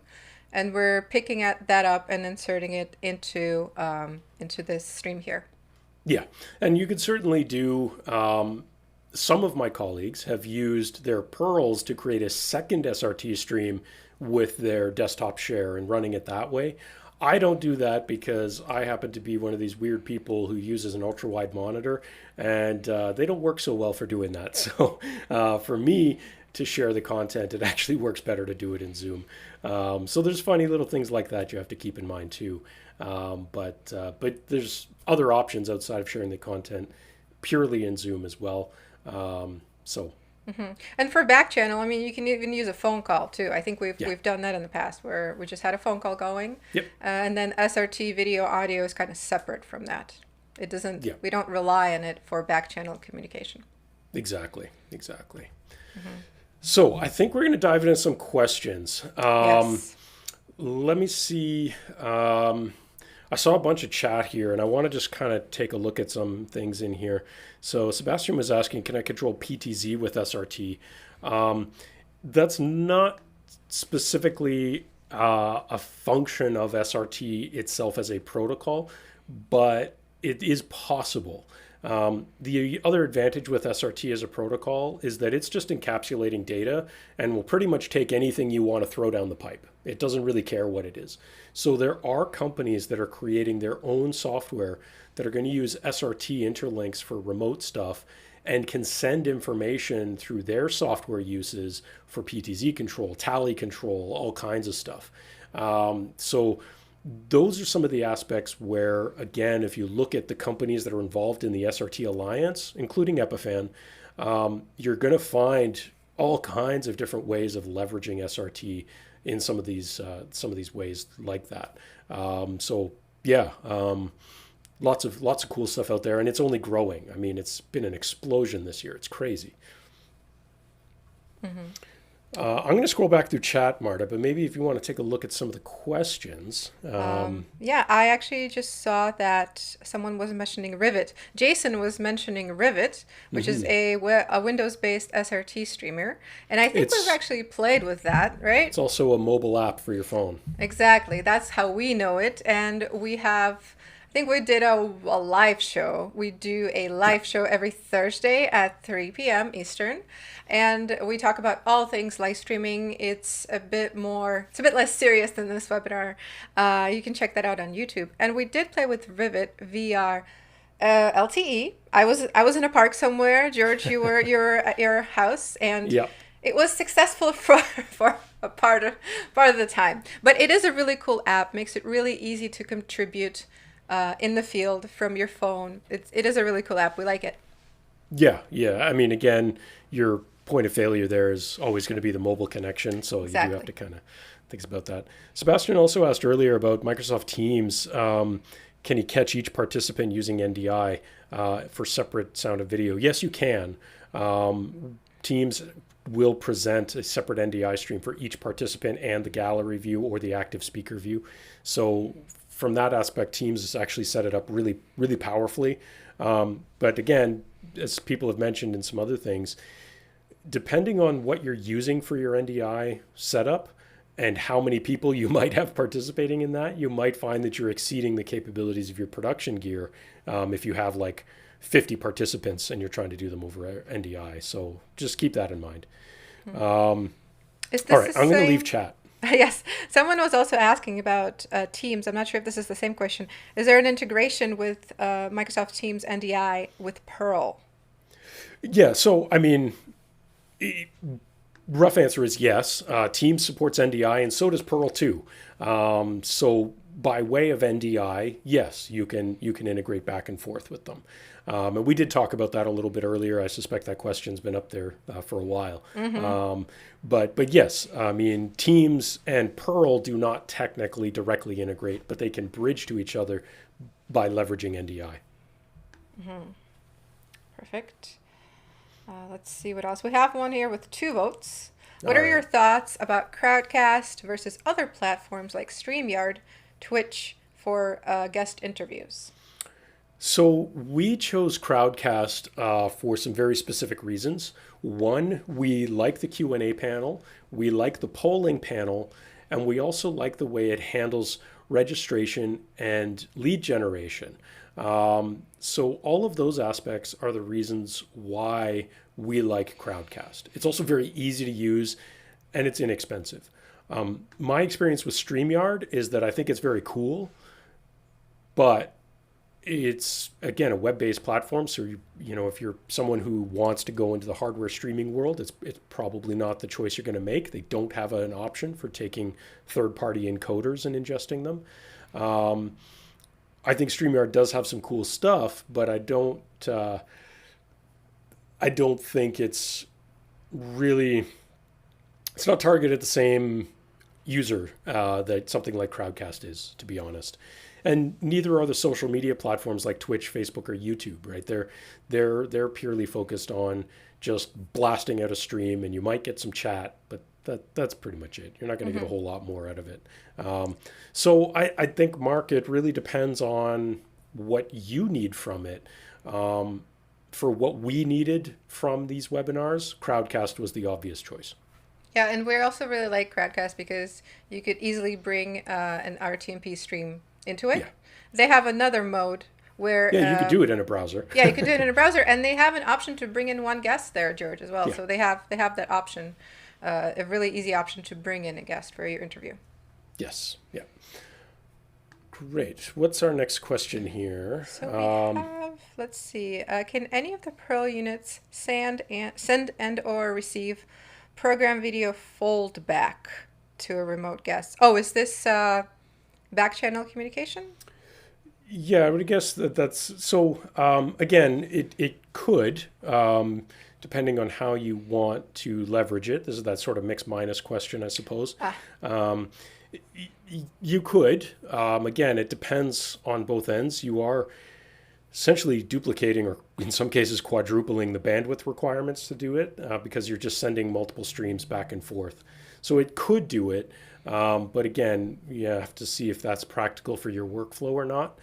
and we're picking that up and inserting it into this stream here. Yeah, and you could certainly do. Some of my colleagues have used their Pearls to create a second SRT stream with their desktop share and running it that way. I don't do that because I happen to be one of these weird people who uses an ultra wide monitor, and they don't work so well for doing that. So for me to share the content, it actually works better to do it in Zoom. So there's funny little things like that you have to keep in mind too. But there's other options outside of sharing the content purely in Zoom as well. And for back channel, I mean, you can even use a phone call too. I think we've done that in the past, where we just had a phone call going. Yep. And then SRT video audio is kind of separate from that. It doesn't. Yeah. We don't rely on it for back channel communication. Exactly. So I think we're going to dive into some questions. Yes. Let me see. I saw a bunch of chat here, and I want to just kind of take a look at some things in here. So Sebastian was asking, can I control PTZ with SRT? That's not specifically a function of SRT itself as a protocol, but it is possible. The other advantage with SRT as a protocol is that it's just encapsulating data and will pretty much take anything you want to throw down the pipe. It doesn't really care what it is. So there are companies that are creating their own software that are going to use SRT interlinks for remote stuff and can send information through their software uses for PTZ control, tally control, all kinds of stuff. So those are some of the aspects where, again, if you look at the companies that are involved in the SRT Alliance, including Epiphan, you're going to find all kinds of different ways of leveraging SRT in some of these ways like that. Lots of cool stuff out there, and it's only growing. I mean, it's been an explosion this year. It's crazy. I'm going to scroll back through chat, Marta, but maybe if you want to take a look at some of the questions. Yeah, I actually just saw that someone was mentioning Rivet. Jason was mentioning Rivet, which is a Windows-based SRT streamer. And I think we've actually played with that, right? It's also a mobile app for your phone. Exactly. That's how we know it. And we have... I think we did a live show. We do a live show every Thursday at 3 p.m. Eastern. And we talk about all things live streaming. It's a bit less serious than this webinar. You can check that out on YouTube. And we did play with Rivet VR LTE. I was in a park somewhere. George, you were at your house, and it was successful for a part of the time. But it is a really cool app. Makes it really easy to contribute in the field from your phone. It is a really cool app. We like it. Yeah. I mean, again, your point of failure there is always going to be the mobile connection, so you do have to kind of think about that. Sebastian also asked earlier about Microsoft Teams. Can you catch each participant using NDI for separate sound and video? Yes, you can. Teams will present a separate NDI stream for each participant and the gallery view or the active speaker view. So from that aspect, Teams has actually set it up really, really powerfully. But again, as people have mentioned in some other things, depending on what you're using for your NDI setup and how many people you might have participating in that, you might find that you're exceeding the capabilities of your production gear. If you have like 50 participants and you're trying to do them over NDI. So just keep that in mind. All right, I'm going to leave chat. Yes. Someone was also asking about Teams. I'm not sure if this is the same question. Is there an integration with Microsoft Teams NDI with Perl? Yeah, so I mean, rough answer is yes. Teams supports NDI, and so does Perl too. So by way of NDI, yes, you can integrate back and forth with them. And we did talk about that a little bit earlier. I suspect that question's been up there for a while. But yes, I mean, Teams and Perl do not technically directly integrate, but they can bridge to each other by leveraging NDI. Perfect. Let's see what else. We have one here with 2 votes. What are your thoughts about Crowdcast versus other platforms like StreamYard, Twitch for guest interviews? So we chose Crowdcast for some very specific reasons. One, we like the Q&A panel, we like the polling panel, and we also like the way it handles registration and lead generation. So all of those aspects are the reasons why we like Crowdcast. It's also very easy to use and it's inexpensive. My experience with StreamYard is that I think it's very cool, but it's, again, a web-based platform. So, you know, if you're someone who wants to go into the hardware streaming world, it's probably not the choice you're going to make. They don't have an option for taking third-party encoders and ingesting them. I think StreamYard does have some cool stuff, but I don't think it's really, it's not targeted at the same user that something like Crowdcast is, to be honest. And neither are the social media platforms like Twitch, Facebook, or YouTube, right? They're purely focused on just blasting out a stream, and you might get some chat, but that's pretty much it. You're not going to get a whole lot more out of it. So I think, Mark, it really depends on what you need from it. For what we needed from these webinars, Crowdcast was the obvious choice. Yeah, and we also really like Crowdcast because you could easily bring an RTMP stream into it. Yeah. They have another mode where... Yeah, you could do it in a browser. Yeah, you could do it in a browser, and they have an option to bring in one guest there, George, as well. Yeah. So they have that option, a really easy option to bring in a guest for your interview. Yes, yeah. Great. What's our next question here? So we have, let's see, can any of the Perl units send and or receive program video fold back to a remote guest? Oh, is this back channel communication? Yeah, I would guess that's so. Again, it could, depending on how you want to leverage it. This is that sort of mix minus question, I suppose. You could. Again, it depends on both ends. You are essentially duplicating, or in some cases quadrupling, the bandwidth requirements to do it because you're just sending multiple streams back and forth. So it could do it, but again, you have to see if that's practical for your workflow or not.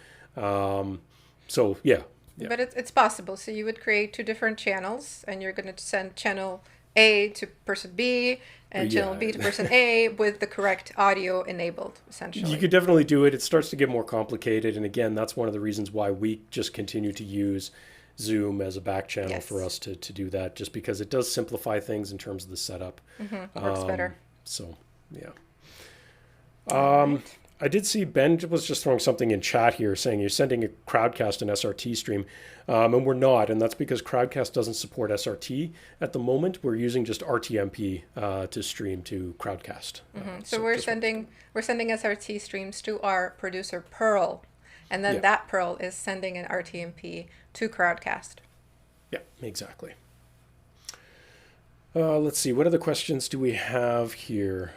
So yeah. But it's possible. So you would create 2 different channels, and you're going to send channel A to person B and channel B to person A with the correct audio enabled, essentially. You could definitely do it. It starts to get more complicated. And again, that's one of the reasons why we just continue to use Zoom as a back channel for us to do that, just because it does simplify things in terms of the setup. Works better. So, yeah. I did see Ben was just throwing something in chat here saying you're sending a Crowdcast an SRT stream, and we're not, and that's because Crowdcast doesn't support SRT at the moment. We're using just RTMP to stream to Crowdcast. So we're sending SRT streams to our producer Pearl, and then that Pearl is sending an RTMP to Crowdcast. Yeah, exactly. Let's see, what other questions do we have here?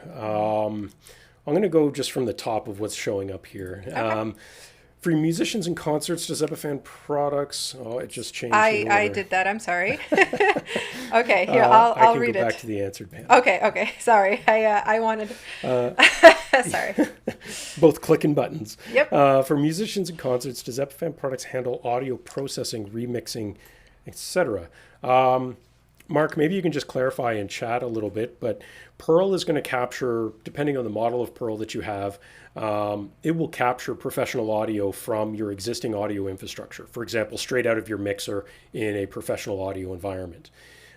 I'm going to go just from the top of what's showing up here. Okay. For musicians and concerts, does Epiphan products? Oh, it just changed. I did that. I'm sorry. Okay, here I'll read it. Go back to the answered panel. Okay. Sorry, I wanted. Sorry. Both clicking buttons. Yep. For musicians and concerts, does Epiphan products handle audio processing, remixing, etc.? Mark, maybe you can just clarify in chat a little bit, but Pearl is going to capture, depending on the model of Pearl that you have, it will capture professional audio from your existing audio infrastructure. For example, straight out of your mixer in a professional audio environment.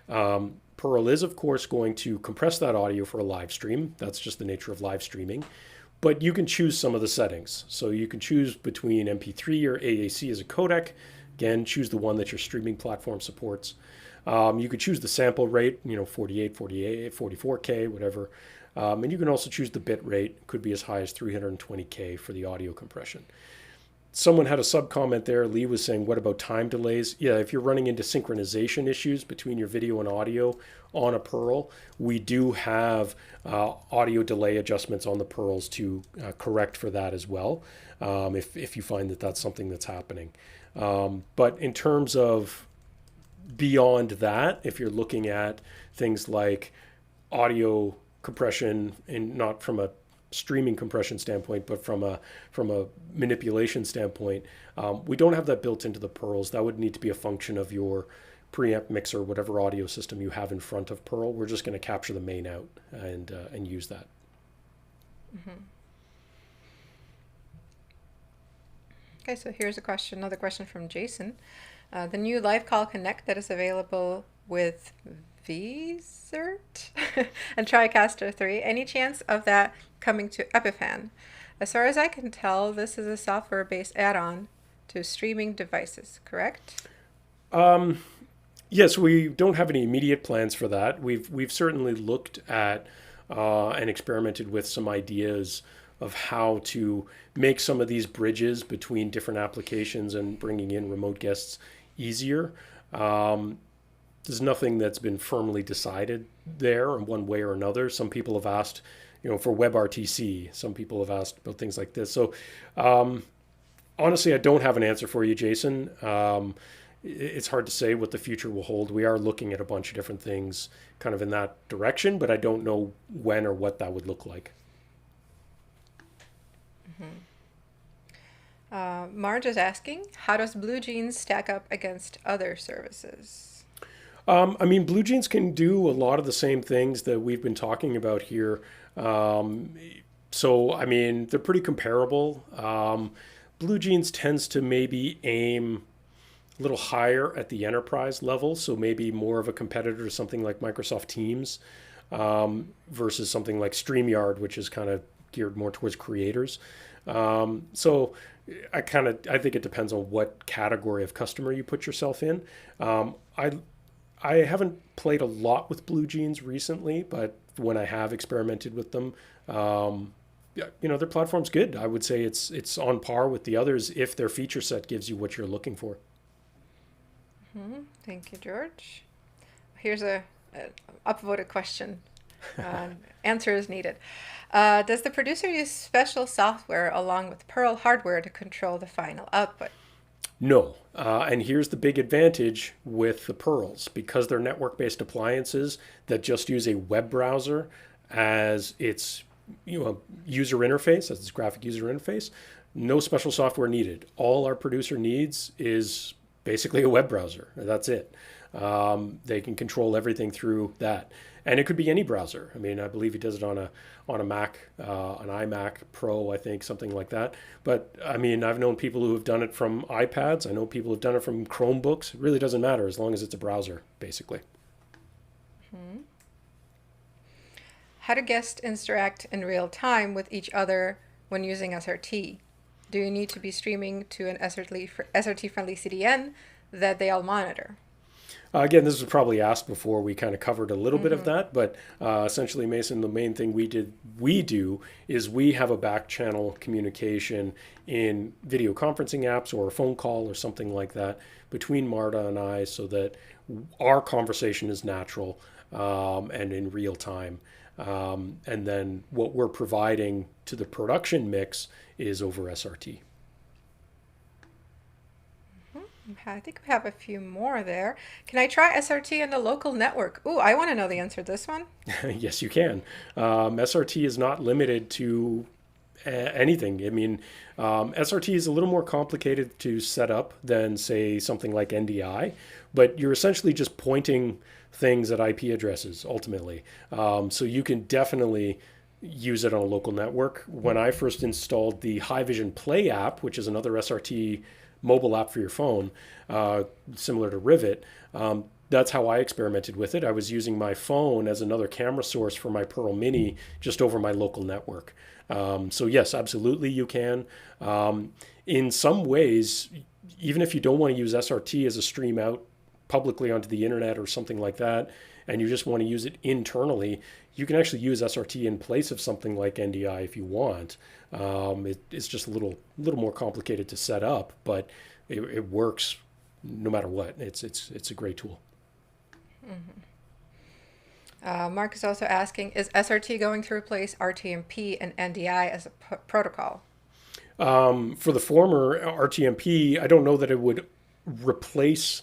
Pearl is, of course, going to compress that audio for a live stream. That's just the nature of live streaming. But you can choose some of the settings. So you can choose between MP3 or AAC as a codec. Again, choose the one that your streaming platform supports. You could choose the sample rate, 48, 44K, whatever. And you can also choose the bit rate. It could be as high as 320K for the audio compression. Someone had a sub comment there. Lee was saying, what about time delays? Yeah, if you're running into synchronization issues between your video and audio on a Pearl, we do have audio delay adjustments on the Pearls to correct for that as well, if you find that that's something that's happening. But in terms of beyond that, if you're looking at things like audio compression, and not from a streaming compression standpoint, but from a manipulation standpoint, we don't have that built into the Pearls. That would need to be a function of your preamp mixer, whatever audio system you have in front of Pearl. We're just going to capture the main out and use that. Mm-hmm. Okay, so here's a question, another question from Jason. The new Live Call Connect that is available with vCert and TriCaster 3, any chance of that coming to Epiphan? As far as I can tell, this is a software-based add-on to streaming devices, correct? Yes, we don't have any immediate plans for that. We've certainly looked at and experimented with some ideas of how to make some of these bridges between different applications and bringing in remote guests easier. There's nothing that's been firmly decided there in one way or another. Some people have asked, for WebRTC. Some people have asked about things like this. So honestly, I don't have an answer for you, Jason. It's hard to say what the future will hold. We are looking at a bunch of different things kind of in that direction, but I don't know when or what that would look like. Marge is asking, how does BlueJeans stack up against other services? BlueJeans can do a lot of the same things that we've been talking about here. They're pretty comparable. BlueJeans tends to maybe aim a little higher at the enterprise level, so maybe more of a competitor to something like Microsoft Teams versus something like StreamYard, which is kind of geared more towards creators. So I think it depends on what category of customer you put yourself in. I haven't played a lot with BlueJeans recently, but when I have experimented with them, their platform's good. I would say it's on par with the others if their feature set gives you what you're looking for. Thank you, George. Here's a upvoted question. Answer is needed. Does the producer use special software along with Pearl hardware to control the final output? No. And here's the big advantage with the Pearls. Because they're network-based appliances that just use a web browser as its user interface, as its graphic user interface, no special software needed. All our producer needs is basically a web browser. That's it. They can control everything through that. And it could be any browser. I believe he does it on a Mac, an iMac Pro, I think, something like that. But I've known people who have done it from iPads. I know people who have done it from Chromebooks. It really doesn't matter as long as it's a browser, basically. How do guests interact in real time with each other when using SRT? Do you need to be streaming to an SRT-friendly CDN that they all monitor? Again, this was probably asked before. We kind of covered a little bit of that, but essentially, Mason, the main thing we do is we have a back channel communication in video conferencing apps or a phone call or something like that between Marta and I, so that our conversation is natural and in real time. And then what we're providing to the production mix is over SRT. I think we have a few more there. Can I try SRT on the local network? Ooh, I want to know the answer to this one. Yes, you can. SRT is not limited to anything. SRT is a little more complicated to set up than, say, something like NDI, but you're essentially just pointing things at IP addresses ultimately. So you can definitely use it on a local network. When I first installed the Haivision Play app, which is another SRT mobile app for your phone, similar to Rivet, that's how I experimented with it. I was using my phone as another camera source for my Pearl Mini just over my local network. So yes, absolutely you can. In some ways, even if you don't want to use SRT as a stream out publicly onto the internet or something like that, and you just want to use it internally, you can actually use SRT in place of something like NDI if you want. It's just a little more complicated to set up, but it works no matter what. It's a great tool. Mark is also asking, is SRT going to replace RTMP and NDI as a protocol? For the former RTMP, I don't know that it would replace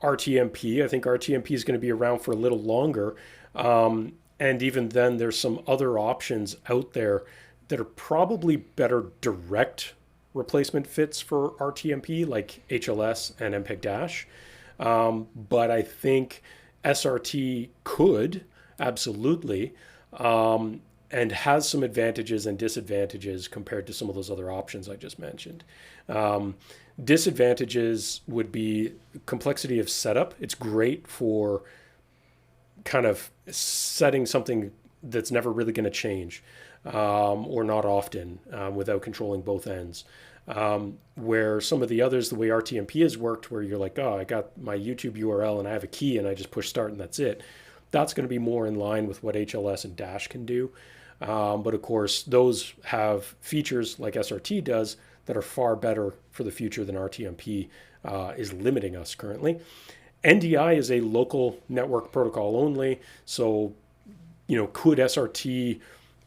RTMP. I think RTMP is going to be around for a little longer. And even then, there's some other options out there that are probably better direct replacement fits for RTMP, like HLS and MPEG Dash. But I think SRT could absolutely, and has some advantages and disadvantages compared to some of those other options I just mentioned. Disadvantages would be complexity of setup. It's great for kind of setting something that's never really going to change, or not often, without controlling both ends. Where some of the others, the way RTMP has worked, where you're like, oh, I got my YouTube URL and I have a key and I just push start and that's it. That's going to be more in line with what HLS and Dash can do. But of course, those have features like SRT does that are far better for the future than RTMP is limiting us currently. NDI is a local network protocol only. So, could SRT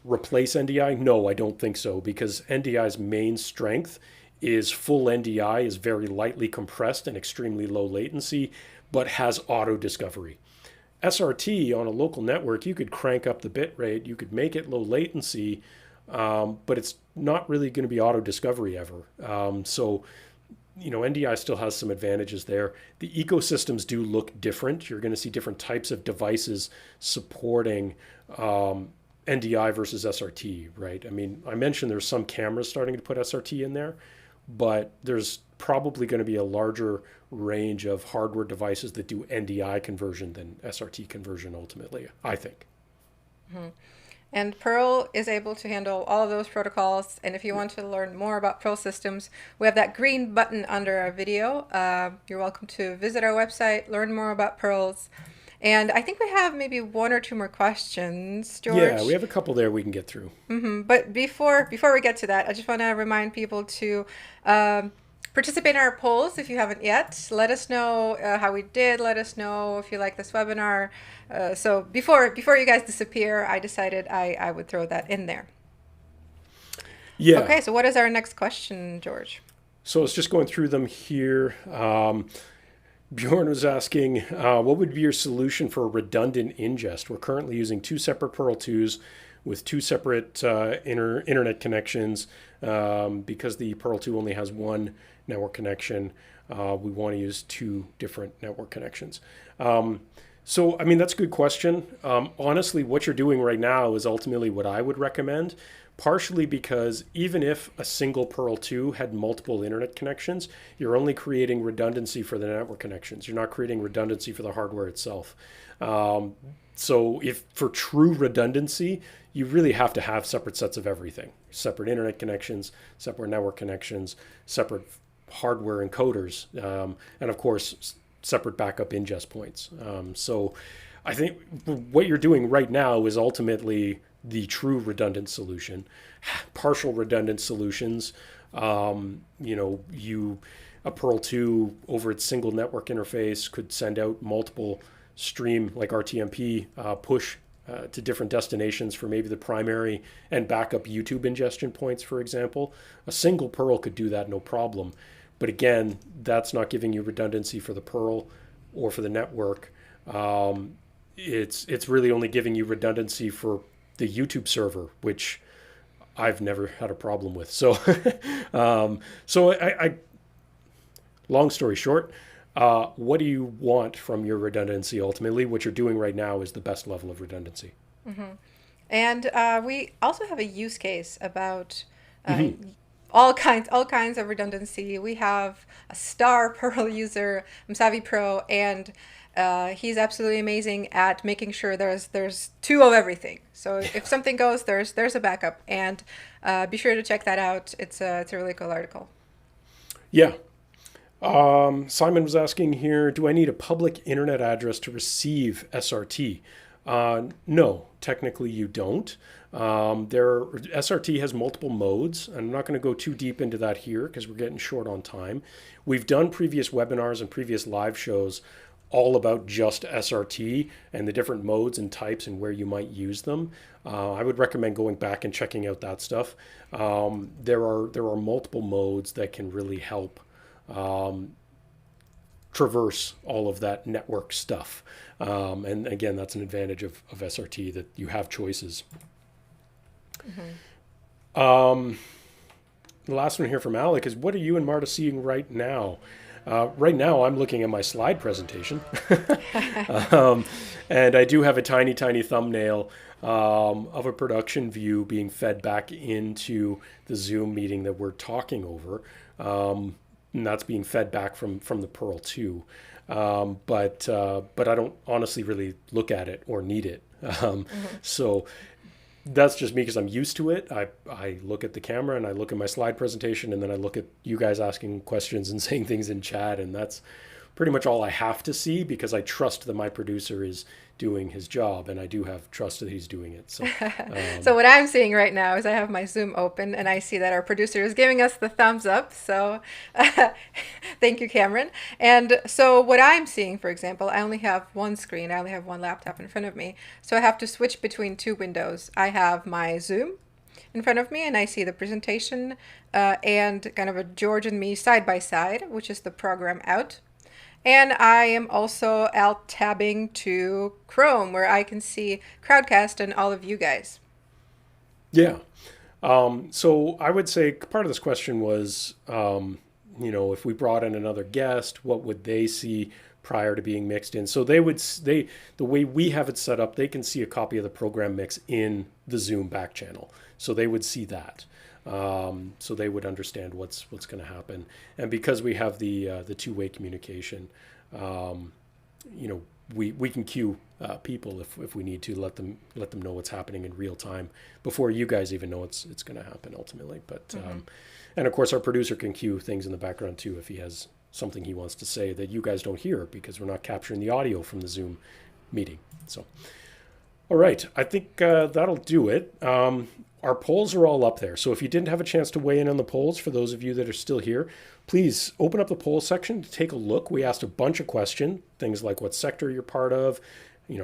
replace NDI? No, I don't think so, because NDI's main strength is full NDI, is very lightly compressed and extremely low latency, but has auto discovery. SRT on a local network, you could crank up the bit rate, you could make it low latency, but it's not really going to be auto discovery ever. So NDI still has some advantages there. The ecosystems do look different. You're going to see different types of devices supporting NDI versus SRT, right? I mean, I mentioned there's some cameras starting to put SRT in there, but there's probably going to be a larger range of hardware devices that do NDI conversion than SRT conversion ultimately, I think. Mm-hmm. And Perl is able to handle all of those protocols. And if you want to learn more about Perl systems, we have that green button under our video. You're welcome to visit our website, learn more about Perls. And I think we have maybe one or two more questions, George. Yeah, we have a couple there we can get through. Mm-hmm. But before we get to that, I just want to remind people to participate in our polls if you haven't yet. Let us know how we did. Let us know if you like this webinar. So before you guys disappear, I decided I would throw that in there. Yeah. Okay, so what is our next question, George? So it's just going through them here. Bjorn was asking, what would be your solution for a redundant ingest? We're currently using two separate Perl 2s with two separate internet connections. Because the Perl 2 only has one network connection, we want to use two different network connections. So, I mean, that's a good question. Honestly, what you're doing right now is ultimately what I would recommend, partially because even if a single Perl 2 had multiple internet connections, you're only creating redundancy for the network connections. You're not creating redundancy for the hardware itself. So if for true redundancy, you really have to have separate sets of everything. Separate internet connections, separate network connections, separate hardware encoders, and of course, separate backup ingest points. So I think what you're doing right now is ultimately the true redundant solution. Partial redundant solutions, a Perl 2 over its single network interface could send out multiple stream, like RTMP, push to different destinations for maybe the primary and backup YouTube ingestion points, for example. A single Perl could do that no problem. But again, that's not giving you redundancy for the Perl or for the network. It's really only giving you redundancy for the YouTube server, which I've never had a problem with. So, I long story short, what do you want from your redundancy ultimately? What you're doing right now is the best level of redundancy. And we also have a use case about uh, Hmm. all kinds of redundancy. We have a star Perl user, Msavi Pro, and he's absolutely amazing at making sure there's two of everything. So if something goes, there's a backup, and be sure to check that out. It's a really cool article. Yeah. Simon was asking here, do I need a public internet address to receive SRT? No, technically you don't. SRT has multiple modes. I'm not going to go too deep into that here because we're getting short on time. We've done previous webinars and previous live shows all about just SRT and the different modes and types and where you might use them. I would recommend going back and checking out that stuff. There are multiple modes that can really help traverse all of that network stuff. And again, that's an advantage of SRT, that you have choices. Um, the last one here from Alec is, what are you and Marta seeing right now? Right now, I'm looking at my slide presentation. um, and I do have a tiny, tiny thumbnail of a production view being fed back into the Zoom meeting that we're talking over. And that's being fed back from the Pearl 2. But I don't honestly really look at it or need it. So that's just me because I'm used to it. I look at the camera and I look at my slide presentation, and then I look at you guys asking questions and saying things in chat, and that's pretty much all I have to see because I trust that my producer is doing his job, and I do have trust that he's doing it. So So what I'm seeing right now is I have my Zoom open and I see that our producer is giving us the thumbs up. So thank you, Cameron. And so what I'm seeing, for example, I only have one screen. I only have one laptop in front of me. So I have to switch between two windows. I have my Zoom in front of me and I see the presentation and kind of a George and me side by side, which is the program out. And I am also alt tabbing to Chrome where I can see Crowdcast and all of you guys. yeah. So I would say part of this question was, if we brought in another guest, what would they see prior to being mixed in? So the way we have it set up, they can see a copy of the program mix in the Zoom back channel. So they would see that. So they would understand what's going to happen. And because we have the two-way communication, we can queue people if we need to let them know what's happening in real time before you guys even know it's going to happen ultimately. But and of course our producer can queue things in the background too if he has something he wants to say that you guys don't hear because we're not capturing the audio from the Zoom meeting. So all right, I think that'll do it. Our polls are all up there. So if you didn't have a chance to weigh in on the polls, for those of you that are still here, please open up the poll section to take a look. We asked a bunch of questions, things like what sector you're part of,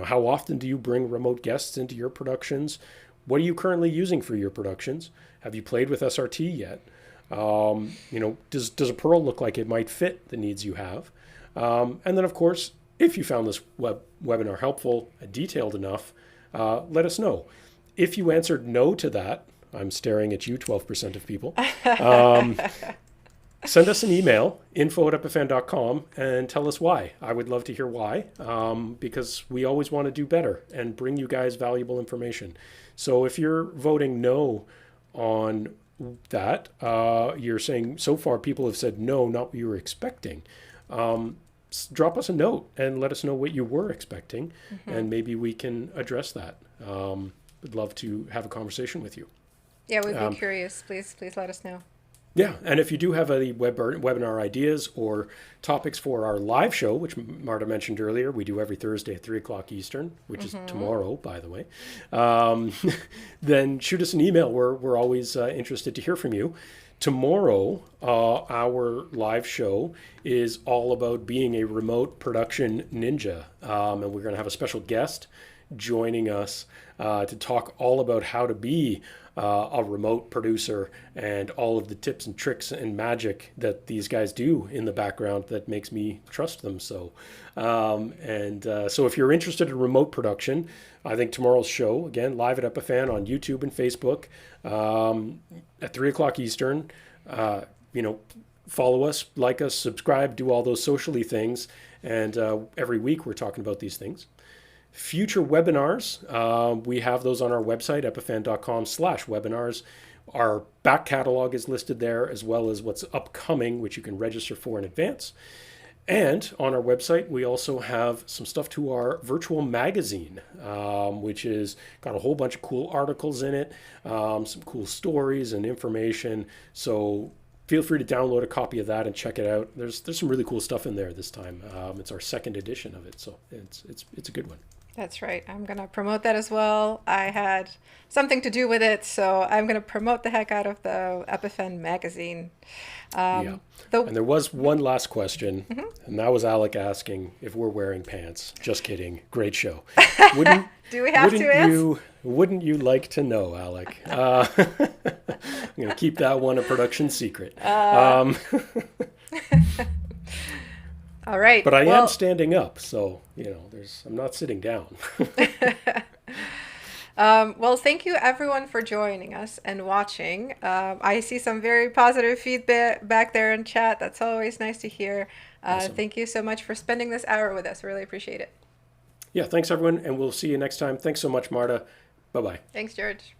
how often do you bring remote guests into your productions? What are you currently using for your productions? Have you played with SRT yet? Does a Pearl look like it might fit the needs you have? And then, of course, if you found this webinar helpful and detailed enough, let us know. If you answered no to that, I'm staring at you, 12% of people, send us an email, info@epifan.com, and tell us why. I would love to hear why, because we always want to do better and bring you guys valuable information. So if you're voting no on that, you're saying so far people have said no, not what you were expecting. Drop us a note and let us know what you were expecting, and maybe we can address that. Would love to have a conversation with you. Yeah, we'd be curious. Please let us know. Yeah, and if you do have any webinar ideas or topics for our live show, which Marta mentioned earlier, we do every Thursday at 3 o'clock Eastern, which is tomorrow, by the way, then shoot us an email. We're always interested to hear from you. Tomorrow, our live show is all about being a remote production ninja, and we're going to have a special guest joining us to talk all about how to be a remote producer and all of the tips and tricks and magic that these guys do in the background that makes me trust them so. So if you're interested in remote production, I think tomorrow's show, again, live at Epifan on YouTube and Facebook at 3 o'clock Eastern, follow us, like us, subscribe, do all those socially things. And every week we're talking about these things. Future webinars, we have those on our website, epiphan.com/webinars. Our back catalog is listed there, as well as what's upcoming, which you can register for in advance. And on our website, we also have some stuff to our virtual magazine, which is got a whole bunch of cool articles in it, some cool stories and information. So feel free to download a copy of that and check it out. There's some really cool stuff in there this time. It's our second edition of it, so it's a good one. That's right. I'm going to promote that as well. I had something to do with it, so I'm going to promote the heck out of the Epiphan magazine. Yeah. And there was one last question, and that was Alec asking if we're wearing pants. Just kidding. Great show. Wouldn't Do we have to answer? Wouldn't you like to know, Alec? I'm going to keep that one a production secret. All right. But I am standing up, so I'm not sitting down. Well, thank you everyone for joining us and watching. I see some very positive feedback back there in chat. That's always nice to hear. Awesome. Thank you so much for spending this hour with us. Really appreciate it. Yeah, thanks everyone, and we'll see you next time. Thanks so much, Marta. Bye-bye. Thanks, George.